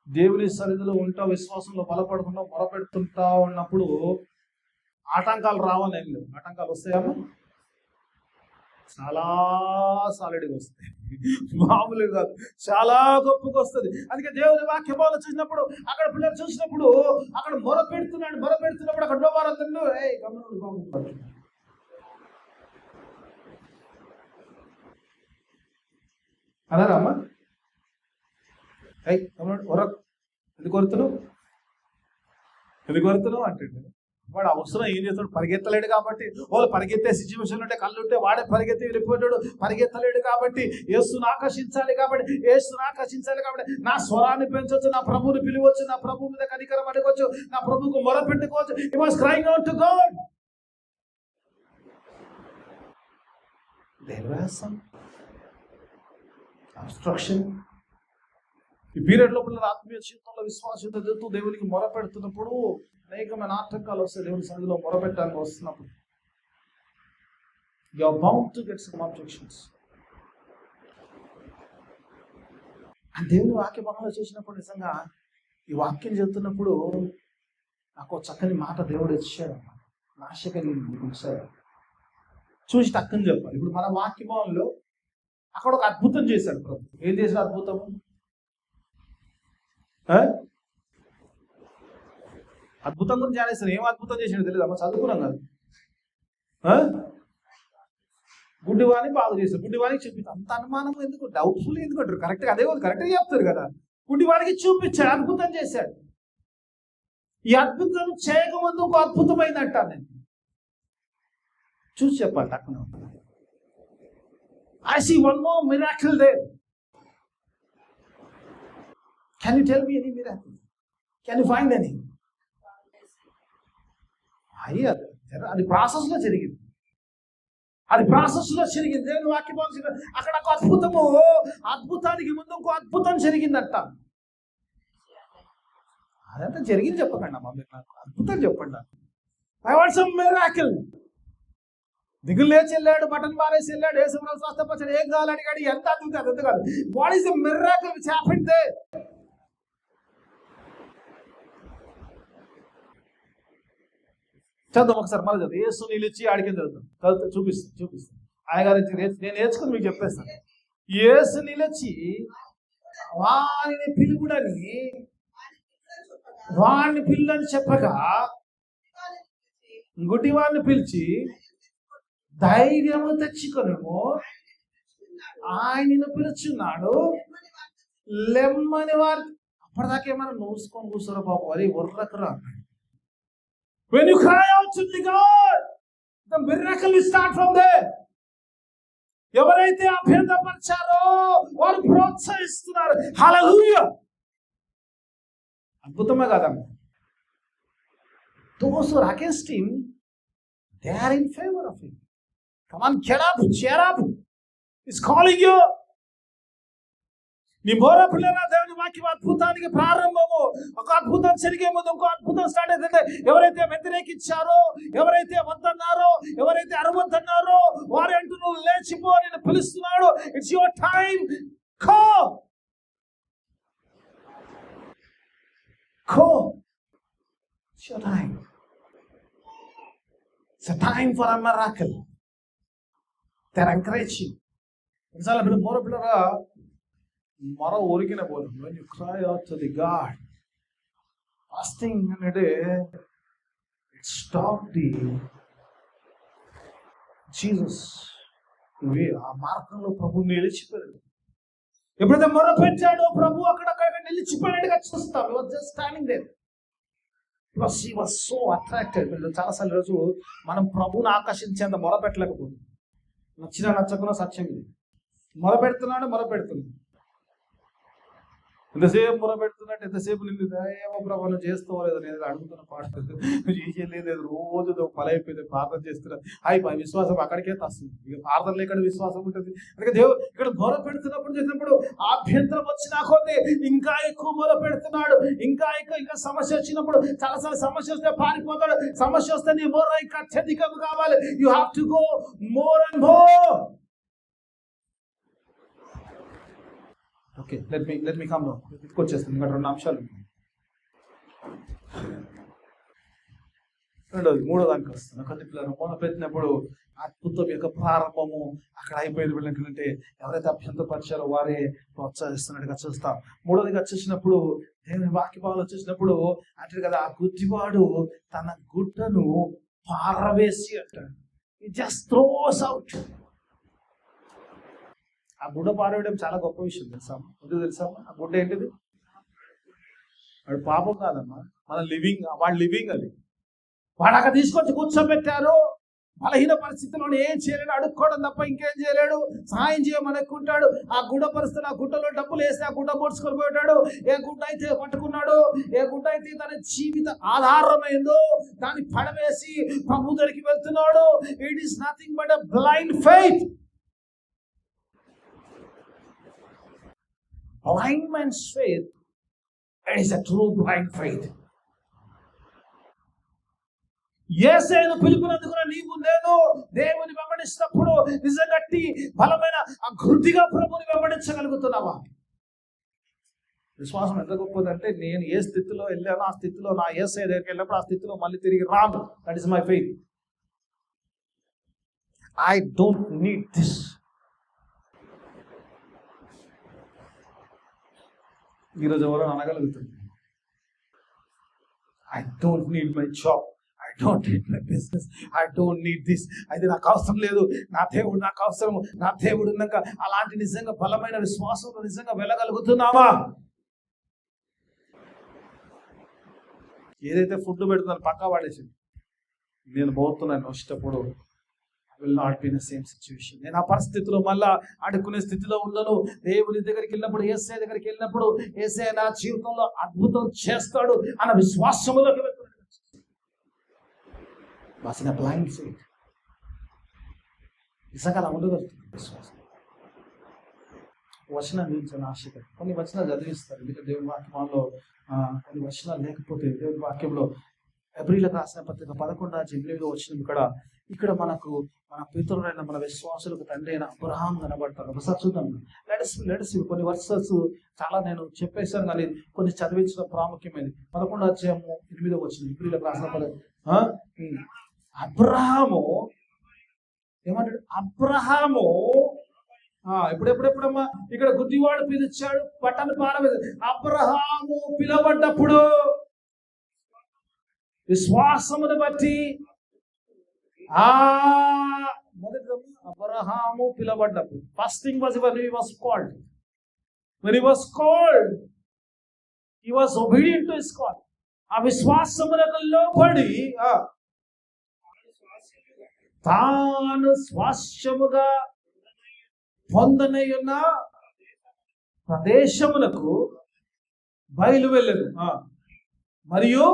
దేవుని సన్నిధిలో ఉంటా, విశ్వాసంలో బలపడుతుంటా, మొర పెడుతుంటా ఉన్నప్పుడు ఆటంకాలు రావని ఏం లేవు. ఆటంకాలు వస్తాయేమో, చాలా సాలిడ్గా వస్తాయి, మామూలుగా కాదు, చాలా గొప్పగా వస్తుంది. అందుకే దేవుని వాక్యమాలు చూసినప్పుడు, అక్కడ పిల్లలు చూసినప్పుడు, అక్కడ మొర పెడుతున్నప్పుడు అక్కడ డోబారందరూ గమనం అన్నారా అమ్మా? ఎందుకు కొరుతున్నావు అంటే వాడు అవసరం ఏం చేస్తాడు? పరిగెత్తలేడు కాబట్టి. వాళ్ళు పరిగెత్తే సిచ్యువేషన్ ఉంటే, కళ్ళు ఉంటే వాడే పరిగెత్తి వెళ్ళిపోయాడు. పరిగెత్తలేడు కాబట్టి యేసును ఆకర్షించాలి కాబట్టి నా స్వరాన్ని పెంచవచ్చు, నా ప్రభువుని పిలవచ్చు, నా ప్రభు మీద కనికరం అడగవచ్చు, నా ప్రభువుకు మొర పెట్టుకోవచ్చు. He was crying out to God. There was some obstruction. ఈ పీరియడ్ లో పిల్లల ఆత్మీయ జీవితంలో విశ్వాసంతో ఎదుగుతూ దేవునికి మొర పెడుతున్నప్పుడు అనేకమైన ఆటంకాలు వస్తాయి. దేవుని సన్నిధిలో మొర పెట్టడానికి వస్తున్నప్పుడు you are bound to get some objections. ఆ దేవుని వాక్య భాగంలో చూసినప్పుడు నిజంగా ఈ వాక్యం చెప్తున్నప్పుడు నాకు చక్కని మాట దేవుడు ఇచ్చాడు. నాశకని ఇచ్చాడు, చూసి టక్కని చెప్పాలి. ఇప్పుడు మన వాక్య భాగంలో అక్కడ ఒక అద్భుతం చేశాడు ప్రభు. ఏం చేసిన అద్భుతము? అద్భుతం గురించి ధ్యానిస్తాను. ఏం అద్భుతం చేసాడు తెలియదు అమ్మ, చదువుకున్నాం కాదు. గుడ్డివాణి బాగు చేశారు, గుడ్డివానికి చూపిస్తారు. అంత అనుమానం ఎందుకు, డౌట్ఫుల్ ఎందుకు అంటారు? కరెక్ట్గా అదే కరెక్ట్గా చెప్తారు కదా. గుడ్డివానికి చూపించాడు, అద్భుతం చేశాడు. ఈ అద్భుతం చేయకముందు ఒక అద్భుతమైంది అంటాను నేను. చూసి చెప్పాలి అక్కడ. I see one more miracle there. Can you tell me any miracle? Can you find any? అయ్యా, అది ప్రాసెస్లో జరిగింది. అది ప్రాసెస్లో జరిగింది. దేవుని వాక్యం అక్కడ ఒక అద్భుతము, అద్భుతానికి ముందు ఇంకో అద్భుతం జరిగిందంట. అదంతా జరిగింది చెప్పకండి అమ్మా, మీరు నాకు అద్భుతం చెప్పండి. I want some miracle. దిగులు లేచి వెళ్ళాడు, బటన్ మారేసి వెళ్ళాడు, యేసుప్రభు స్వస్థపరిచాడు, ఏం కావాలని అడిగాడు. ఎంత అద్భుతం, అది కాదు. What is the miracle which happened there? చదువు ఒకసారి మళ్ళీ చదువు. యేసు నిలిచి ఆడికి చదువుతాం, చూపిస్తాను. ఆయన గారు నేను నేర్చుకుని మీకు చెప్పేస్తాను. యేసు నిలిచి వారిని పిలుపుడని, వాడిని పిల్లని చెప్పగా గుడ్డివాడిని పిలిచి ధైర్యము తెచ్చుకొనుము, ఆయనను పిలుచున్నాడు, లెమ్మని వారు. అప్పటిదాకా ఏమైనా నోసుకొని కూర్చోరా బాబు, అది వర్రకరా. When you cry out to the God, the miracle will start from there. ఎవరైతే అభ్యంతరపరిచారో వారు ప్రోత్సహిస్తున్నారు. హల్లెలూయా. అద్భుతమే కాదమ్మా. Those who are against him, they are in favor of him. Come on, get up, cheer up. He's calling you. నీ మోర పిల్లరా, దేవుని వాక్యం అద్భుతానికి ప్రారంభము. ఒక అద్భుతం జరిగే ముందు ఇంకో అద్భుతం స్టార్ట్ అవుతుంది. ఎవరైతే వ్యతిరేకించారో, ఎవరైతే వద్దన్నారో, ఎవరైతే అరవద్దన్నారో వారి అంటూ నువ్వు లేచిపో, నేను పిలుస్తున్నాడు. It's your time. It's your time. It's a time for a miracle. They're encouraging. మోర పిల్లరా, మరో ఊరికిన పోదు. When you cry out to the God, fasting అనేది it stopped the Jesus. ఆ మార్గంలో ప్రభు నిలిచిపోయాడు. ఎప్పుడైతే మొర పెట్టాడో ప్రభు అక్కడక్కడ నిలిచిపోయినట్టుగా చూస్తాం. He was just standing there. Because he was so attracted. చాలాసార్లు రోజు మనం ప్రభువుని ఆకర్షించేంత మొర పెట్టలేకపోతుంది. నచ్చినా నచ్చకున్నా సత్యం ఇది. మొర పెడుతున్నాడు. ఎంతసేపు మొర పెడుతున్నట్టు, ఎంతసేపు నిన్ను ఏమో ప్రభు నువ్వు చేస్తావో లేదో నేను అడుగుతున్న పాట చేయలేదు. రోజు పలైపోయింది, ప్రార్థన చేస్తున్నారు. అయిపోయి విశ్వాసం అక్కడికే వస్తుంది. ఇక ప్రార్థనలో ఇక్కడ విశ్వాసం ఉంటుంది. అందుకే దేవుడు ఇక్కడ మొర పెడుతున్నప్పుడు చేసినప్పుడు అభ్యంతరం వచ్చినా కొద్ది ఇంకా ఎక్కువ మొర పెడుతున్నాడు. ఇంకా సమస్య వచ్చినప్పుడు, చాలాసార్లు సమస్య వస్తే పారిపోతాడు. సమస్య వస్తే నీ మొర ఇంకా అత్యధికం కావాలి. You have to go more and more. Okay, let me come now. వచ్చేస్తుంది ఇంకా 2 అంశాలు. మూడో దానికి వస్తుంది. కొద్ది పిల్లలు మొన పెట్టినప్పుడు అద్భుతం యొక్క ప్రారంభము అక్కడ అయిపోయింది. వెళ్ళినట్టు ఎవరైతే అభ్యంతరపరిచారో వారే ప్రోత్సహిస్తున్నట్టుగా చూస్తాం. మూడోదిగా చూసినప్పుడు, దేవుని వాక్యభావంలో చూసినప్పుడు అంటాడు కదా, ఆ గుడ్డివాడు తన గుడ్డను పారవేసి అంటాడు. He just throws out. ఆ గుడ్డ పారవేయడం చాలా గొప్ప విషయం తెలుసా? తెలుసా ఆ గుడ్డ ఏంటిది? వాడు పాపం కాదమ్మా, వాడు లివింగ్ అది. వాడు అక్కడ తీసుకొచ్చి కూర్చోబెట్టారు. బలహీన పరిస్థితుల్లో ఏం చేయలేడు, అడుక్కోవడం తప్ప ఇంకేం చేయలేడు. సహాయం చేయమని ఎక్కుంటాడు. ఆ గుడ్డ పరిస్థితులు, ఆ గుడ్డలో డబ్బులు వేస్తే ఆ గుడ్డ పొడుచుకొని పోయాడు. ఏ గుడ్డ అయితే పట్టుకున్నాడు, ఏ గుడ్డ అయితే తన జీవిత ఆధారమైందో దాన్ని పడవేసి ప్రభు దగ్గరికి వెళ్తున్నాడు. It is nothing but a blind faith. Blind man's faith is a true blind faith. యేసయ్యను పిలుపునందుకున్న నీవు నేను దేవుని వెంబడిస్తున్నప్పుడు నిజంగా బలమైన అభివృద్ధిగా ప్రభుని వెంబడించగలుగుతున్నావా? విశ్వాసం ఎంత గొప్పదంటే, నేను ఏ స్థితిలో వెళ్ళానో ఆ స్థితిలో నా యేసయ్య దగ్గరికి వెళ్ళినప్పుడు ఆ స్థితిలో మళ్ళీ తిరిగి రాను. That is my faith. I don't need this. ఈరోజు ఎవరో అనగలుగుతుంది, I don't need my job, I don't need my business, I don't need this, అయితే నాకు అవసరం లేదు, నా దేవుడు నాకు అవసరం, నా దేవుడు ఉన్నాక. అలాంటి నిజంగా బలమైన విశ్వాసంలో నిజంగా వెళ్ళగలుగుతున్నావా? ఏదైతే ఫుడ్ పెడుతున్నాను పక్కా వాడేసింది, నేను పోతున్నాను వచ్చేటప్పుడు will not be in the same situation. నేను ఆ పరిస్థితిలో మళ్ళా అడుక్కునే స్థితిలో ఉండను. దేవుని దగ్గరికి వెళ్ళినప్పుడు, యేసయ్య దగ్గరికి వెళ్ళినప్పుడు, యేసయ్య నా జీవితంలో అద్భుతం చేస్తాడు అన్న విశ్వాసములోకి వెళ్తున్నాను. బ్లైండ్ ఫెయిత్ నిజంగా అలా ఉండగలుగుతుంది విశ్వాసం. వచనం గురించి ఆశగా కొన్ని వచనాలు చదివిస్తారు, ఎందుకంటే దేవుని వాక్యంలో కొన్ని వచనాలు లేకపోతే దేవుని వాక్యంలో ఎబ్రీలకు రాసిన పత్రిక 11:8 వచనం ఇక్కడ మనకు మన పితరులైన మన విశ్వాసులకు తండ్రి అయిన అబ్రహాం కనబడతారు. ఒకసారి చూద్దాం. లెట్స్ కొన్ని వర్సెస్ చాలా నేను చెప్పేశాను, కానీ కొన్ని చదివించడం ప్రాముఖ్యమైనది. 11:8 వచనం ఎబ్రీలకు రాసిన అబ్రహాము ఏమంటాడు? అబ్రహాము ఎప్పుడమ్మా ఇక్కడ గుడ్డివాడు పిలిచాడు, పట్టణ పారవేది. అబ్రహాము పిలవడ్డప్పుడు విశ్వాసమును బట్టి మొదటి అబ్రహాము పిలవడ్డప్పుడు, first thing was when he was called. When he was called, he was obedient to his call. ఆ విశ్వాసమునకు లోబడి తాను స్వాస్యముగా పొందనయున్న ప్రదేశములకు బయలు వెళ్ళను. మరియు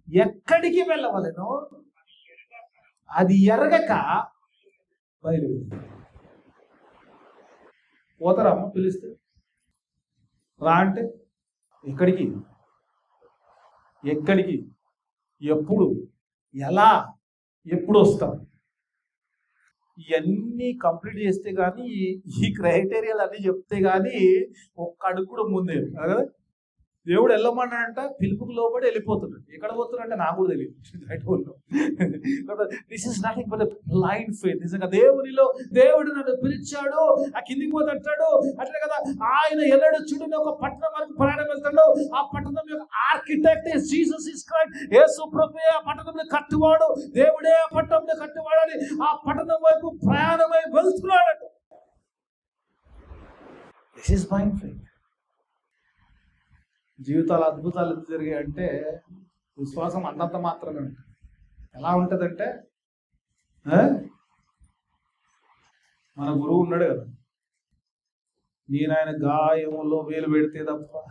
ఎక్కడికి వెళ్ళవలెనో అది ఎరగక బయలు వెళ్ళను. పోతారా అమ్మ పిలిస్తే? రా అంటే ఎక్కడికి, ఎప్పుడు, ఎలా, ఎప్పుడు వస్తాం? ఇవన్నీ కంప్లీట్ చేస్తే కానీ, ఈ క్రైటీరియాలు అన్నీ చెప్తే కానీ ఒక్క అడుగు కూడా ముందే కదా. దేవుడు వెళ్ళమన్నాడంట, పిలుపుకు లోబడి వెళ్ళిపోతున్నాడు. ఎక్కడ పోతున్నాడంటే నాకు కూడా తెలియదు. This is nothing but blind faith. నిజంగా దేవునిలో దేవుడు నన్ను పిలిచాడు, ఆ కిందికి పోతాడు అట్లే కదా. ఆయన ఎన్నడూ చూడని ఒక పట్టణం వరకు ప్రయాణం వెళ్తాడు. ఆ పట్టణం యొక్క ఆర్కిటెక్ట్ జీసస్ ఇస్ క్రైస్ట్. యేసు ప్రభువే ఆ పట్టణంలో కట్టువాడు, దేవుడే ఆ పట్టణంలో కట్టువాడు అని ఆ పట్టణం వైపు ప్రయాణమై వెళ్తున్నాడట. This is blind faith. జీవితాలు అద్భుతాలు ఎంత జరిగాయంటే విశ్వాసం అన్నంత మాత్రమే ఉంటుంది. ఎలా ఉంటుందంటే, మన గురువు ఉన్నాడు కదా, నేను ఆయన గాయములో వేలు పెడితే తప్ప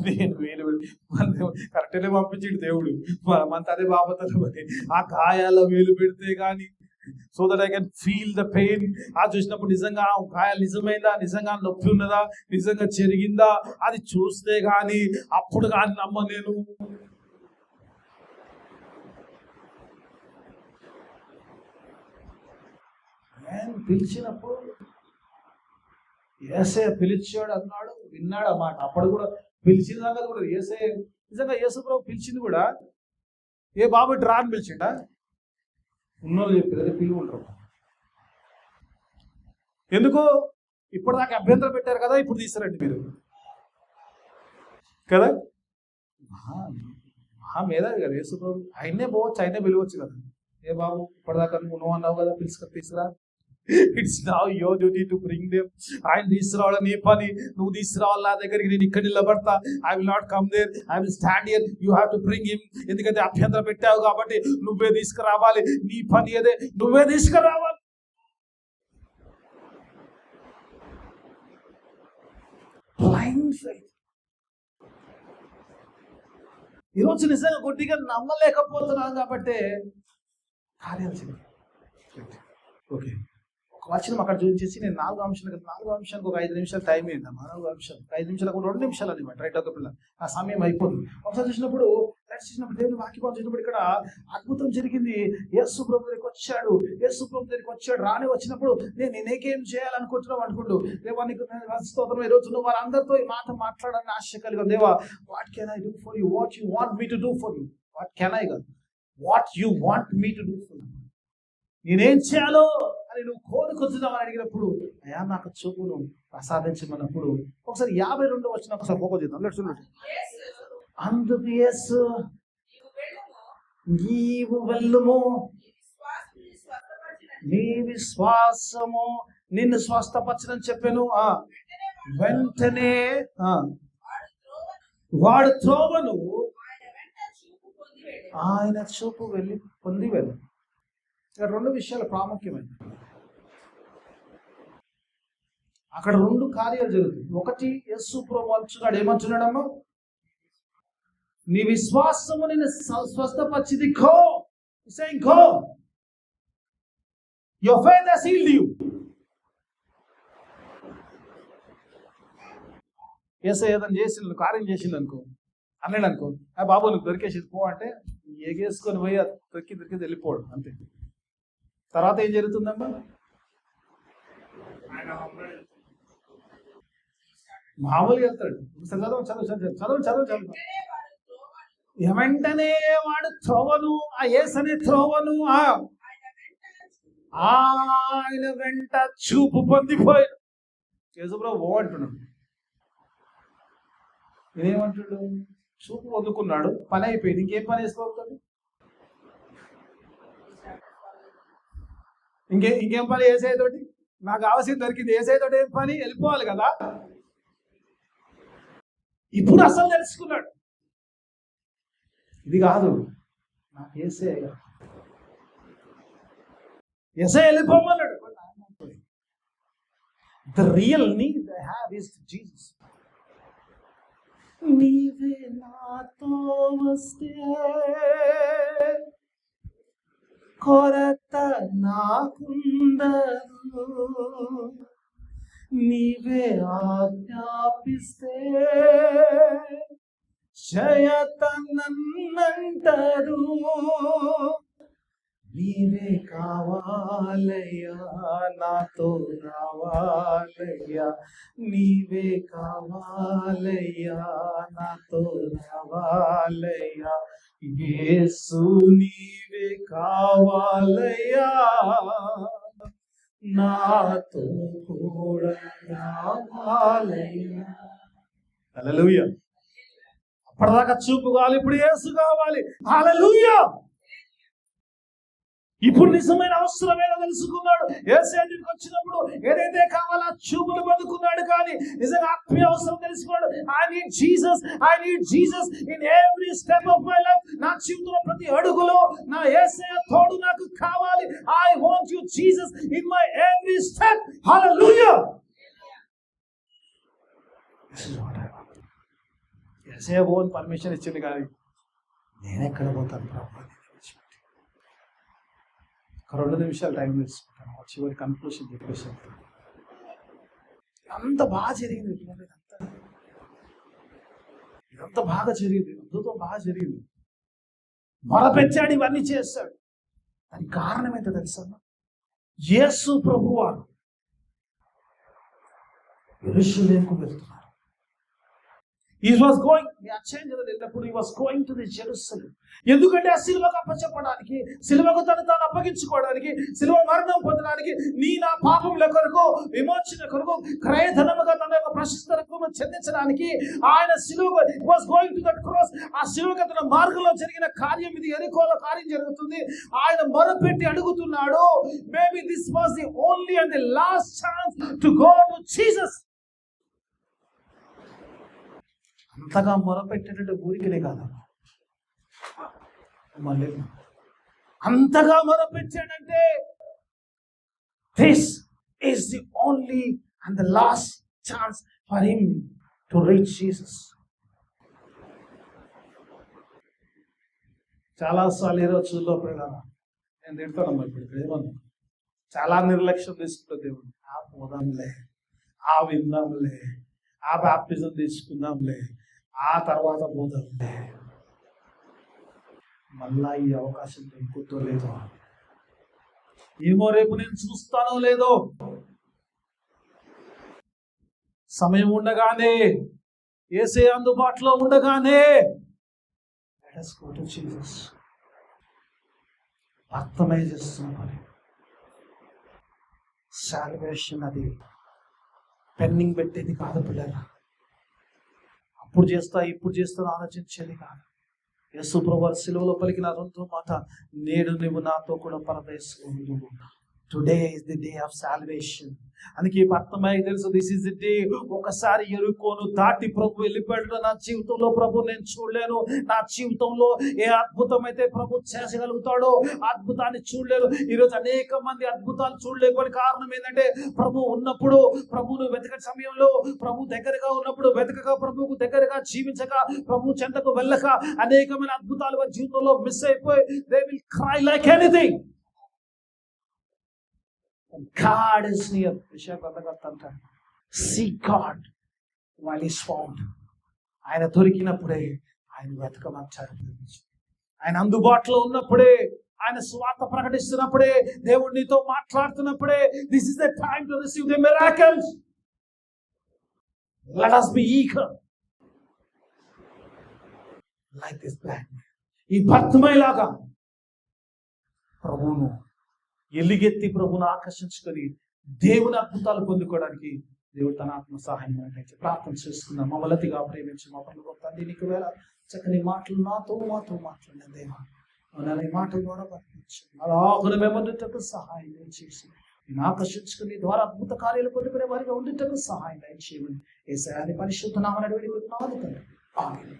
నేను వేలు కరెక్ట్గానే పంపించాడు దేవుడు. మన అదే బాబతలు ఆ గాయాల్లో వేలు పెడితే కానీ, so that I can feel the pain. చూసినప్పుడు నిజంగా గాయాలు నిజమైందా, నిజంగా నొప్పి ఉన్నదా, నిజంగా జరిగిందా అది చూస్తే గాని అప్పుడు కానీ నమ్మ. నేను పిలిచినప్పుడు యేసయ్య పిలిచాడు అన్నాడు, విన్నాడు అన్నమాట. అప్పుడు కూడా పిలిచిన సంగతి కూడా యేసయ్య నిజంగా యేసు ప్రభు పిలిచింది కూడా ఏ బాబు డ్రా అని పిలిచిండా? ఉన్నోళ్ళు చెప్పారు పిలువ ఉంటారు. ఎందుకు ఇప్పటిదాకా అభ్యంతరం పెట్టారు కదా, ఇప్పుడు తీసారండి మీరు కదా. మేధావి కదా యేసు ప్రభు, ఆయనే పోవచ్చు, ఆయనే పిలవచ్చు కదా. ఏ బాబు ఇప్పటిదాకా నువ్వు అన్నావు కదా, తీసుకురా. It's now your duty to bring them. ఆయన తీసుకురావడం నీ పని, నువ్వు తీసుకురావాలి నా దగ్గరికి. నేను ఇక్కడ నిలబడతా, I will not come there, I will stand here, you have to bring him. ఎందుకంటే అభ్యంతరం పెట్టావు కాబట్టి నువ్వే తీసుకురావాలి. నీ పని ఏదే, నువ్వే తీసుకురావాలి. Blind faith. ఈరోజు నిజంగా కొద్దిగా నమ్మలేకపోతున్నాం కాబట్టి కార్యాలు చేయాలి. ఓకే, వచనం అక్కడ చూపించేసి నేను 4 అంశానికి ఒక 5 నిమిషాలు టైం ఏంటా? 4 అంశాలు 5 నిమిషాలు, 2 నిమిషాలు అనమాట. రైట్, ఒక పిల్ల ఆ సమయం అయిపోతుంది. ఒకసారి చూసినప్పుడు దేవుని వాక్యం చూసినప్పుడు ఇక్కడ అద్భుతం జరిగింది. యేసు ప్రభు దగ్గరికి వచ్చాడు. రాని వచ్చినప్పుడు నేనేకేం చేయాలనుకుంటున్నావు అనుకుంటూ, దేవా నీకు స్తోత్రం. ఈ రోజు నువ్వు వారందరితో ఈ మాట మాట్లాడాలని ఆశ కలిగా. దేవా, what can I do for you? What you want me to do for you? What can I కాదు, what you want me to do for you? నేనేం చేయాలో అని నువ్వు కోరుకుంటున్నావు అని అడిగినప్పుడు, అయ్యా నాకు చూపును, ప్రసాదించమన్నప్పుడు ఒకసారి 52 వచ్చిన ఒకసారి ఫోకస్ చేద్దాం. Let's look. అందుకు యేసు నీవు వెళ్ళుము, నీ విశ్వాసము నిన్ను స్వస్థపరచని చెప్పాను. వెంటనే వాడు త్రోవను ఆయన చూపు పొంది వెళ్ళి. ఇక్కడ 2 విషయాలు ప్రాముఖ్యమైనవి. అక్కడ 2 కార్యాలు జరుగుతుంది. ఒకటి, యేసు ప్రభువు అంటున్నాడు, ఏమంటున్నాడమ్మా? నీ విశ్వాసము నిన్ను స్వస్థపరిచింది. Go, saying go, your faith has healed you. Yesayya ఏదైనా చేసిండు, కార్యం చేసిండు అనుకో, అన్నాడు అనుకో, బాబు నువ్వు దొరికేసి పో అంటే ఎగేసుకొని పోయి దొరికి వెళ్ళిపోడు అంతే. తర్వాత ఏం జరుగుతుందమ్మా? మామూలుగా వెళ్తాడు. చదువు. వెంటనే వాడు త్రోవను, ఆ యేసనే త్రోవను ఆయన వెంట చూపు పొందిపోయాడు. యేసుప్రభు ఓ అంటున్నాడు. ఏమంటాడు? చూపు పొందుకున్నాడు, పని అయిపోయింది, ఇంకేం పని వేసుకోగలుగుతాడు? ఇంకేం పని ఏసేతోటి? నాకు కావాల్సింది దొరికింది, ఏసేతోటి ఏం పని? వెళ్ళిపోవాలి కదా. ఇప్పుడు అసలు తెలుసుకున్నాడు, ఇది కాదు నాకు ఏసే వెళ్ళిపోమన్నాడు. The real need I have is Jesus. నీవే నాతో వస్తే కొరత నాకుందరు, నీవే ఆజ్ఞాపిస్తే జయత నన్నంటారు. నీవే కావాలయ్యా, నాతో రావాలయ్యా, నీవే కావాలయ్యా, నాతో రావాలయ్యా, యేసు నీవే కావాలయ్యా, నాతో కూడా రావాలయ్యా. హల్లెలూయా. అప్పటిదాకా చూపు కావాలి, ఇప్పుడు యేసు కావాలి. హల్లెలూయా. ఇప్పుడు నిజమైన అవసరం ఏదో తెలుసుకున్నాడు. యేసయ్య దగ్గరికి వచ్చినప్పుడు ఏదైతే కావాలో చూపులు పొందుకున్నాడు, కానీ నిజంగా ఆత్మీయ అవసరం తెలుసుకున్నాడు. I need Jesus in every step of my life. నా జీవితంలో ప్రతి అడుగులో నా యేసయ్య తోడు నాకు కావాలి. I want you Jesus in my every step. Hallelujah. Yesayya own permission ఇచ్చింది, కానీ నేను ఎక్కడ పోతాను ప్రభు? 2 నిమిషాలు టైం తీసుకుంటాను, చివరి కన్క్లూషన్ చెప్పేసి. అంత బాగా జరిగింది, ఇదంతా బాగా జరిగింది, అద్భుతం బాగా జరిగింది. మొరపెచ్చాడు, ఇవన్నీ చేస్తాడు. దానికి కారణం ఏంటో తెలుసా? యేసు ప్రభువారు యెరూషలేముకు వెళ్తున్నారు. He was going, వెళ్ళినప్పుడు he was going to the Jerusalem. ఎందుకంటే ఆ సిలువకు అప్పచెప్పడానికి, సిలువకు తాను అప్పగించుకోవడానికి, సిలువ మరణం పొందడానికి, నా పాపముల కొరకు, విమోచన కొరకు, క్రయధనముగా తన యొక్క ప్రశస్త రక్తమును చెందించడానికి ఆయన సిలువ was going to that cross. ఆ సిలువకు తన మార్గంలో జరిగిన కార్యం ఇది. యెరికోలో కార్యం జరుగుతుంది. ఆయన మొరపెట్టి అడుగుతున్నాడు. Maybe this was the only and the last chance to go to Jesus. అంతగా మొరపెట్టేటట్టు ఊరికనే కాదు, మళ్ళీ అంతగా మొరపెట్టాడంటే this is the only and the last chance for him to reach Jesus. చాలాసార్లు ఈ రోజుల్లో నేను తిడతానమ్మా, ఇప్పుడు ఏమన్నా చాలా నిర్లక్ష్యం తీసుకుంటుంది. దేవుడు పోదాంలే, విందాంలే, బాప్టిజం తీసుకుందాంలే, ఆ తర్వాత పోదాంలే. మళ్ళా ఈ అవకాశం దొరుకుతో లేదో ఏమో, రేపు నేను చూస్తానో లేదో. సమయం ఉండగానే, యేసయ్య అందుబాటులో ఉండగానే let us go to Jesus. అర్థమై చేస్తున్న పని సాల్వేషన్ అది పెండింగ్ పెట్టేది కాదు పిల్లరా. అప్పుడు చేస్తా ఇప్పుడు చేస్తా ఆలోచించేది కాదు. యేసు ప్రభువు సిలువలో పలికిన రెండో మాట, నేడు నువ్వు నాతో కూడా పరదేశంలో. Today is the day of salvation. అందుకే అర్థమై తెలుసు, దిస్ ఇస్ ది డే. ఒకసారి ఎరుకోను దాటి ప్రభు వెళ్ళిపోయాడు. నా జీవితంలో ప్రభు నేను చూడలేను. నా జీవితంలో ఏ అద్భుతం అయితే ప్రభు చేసగలుగుతాడో అద్భుతాన్ని చూడలేరు. ఈరోజు అనేక మంది అద్భుతాలు చూడలేకపోయిన కారణం ఏంటంటే, ప్రభు ఉన్నప్పుడు, ప్రభువును వెతక సమయంలో, ప్రభు దగ్గరగా ఉన్నప్పుడు వెతకగా, ప్రభువుకు దగ్గరగా జీవించక, ప్రభు చెంతకు వెళ్ళక అనేకమైన అద్భుతాలు వారి జీవితంలో మిస్ అయిపోయి they will cry like anything. God is near. Seek God while He's found. ఆయన దొరికినప్పుడే ఆయన వెతకమంటారు. ఆయన అందుబాటులో ఉన్నప్పుడే, ఆయన స్వార్థ ప్రకటిస్తున్నప్పుడే, దేవుడు నీతో మాట్లాడుతున్నప్పుడే, this is the time to receive the miracles. Let us be eager like this blind man. ఈ భక్తమైలాగా ప్రభువును ఎలుగెత్తి ప్రభువును ఆకర్షించుకొని దేవుని అద్భుతాలు పొందుకోవడానికి దేవుడు తన ఆత్మ సహాయం మనకైతే ప్రార్థన చేసుకుందాం. మమ్మల్నిగా ప్రేమించి మా పనులు తండ్రి, నీకు వేళ చక్కని మాటలు నాతో మాట్లాడిన దేవా, నీ మాటల ద్వారా పంపించు. అలాగనే మేము ఉండుటకు సహాయం దయచేసి, నేను ఆకర్షించుకుని ద్వారా అద్భుత కార్యాలు పొందుకునే వారిగా ఉండుటకు సహాయం దయచేయమని యేసయ్య పరిశుద్ధ నామమున వేడుకుంటున్నాను తండ్రి. ఆమేన్.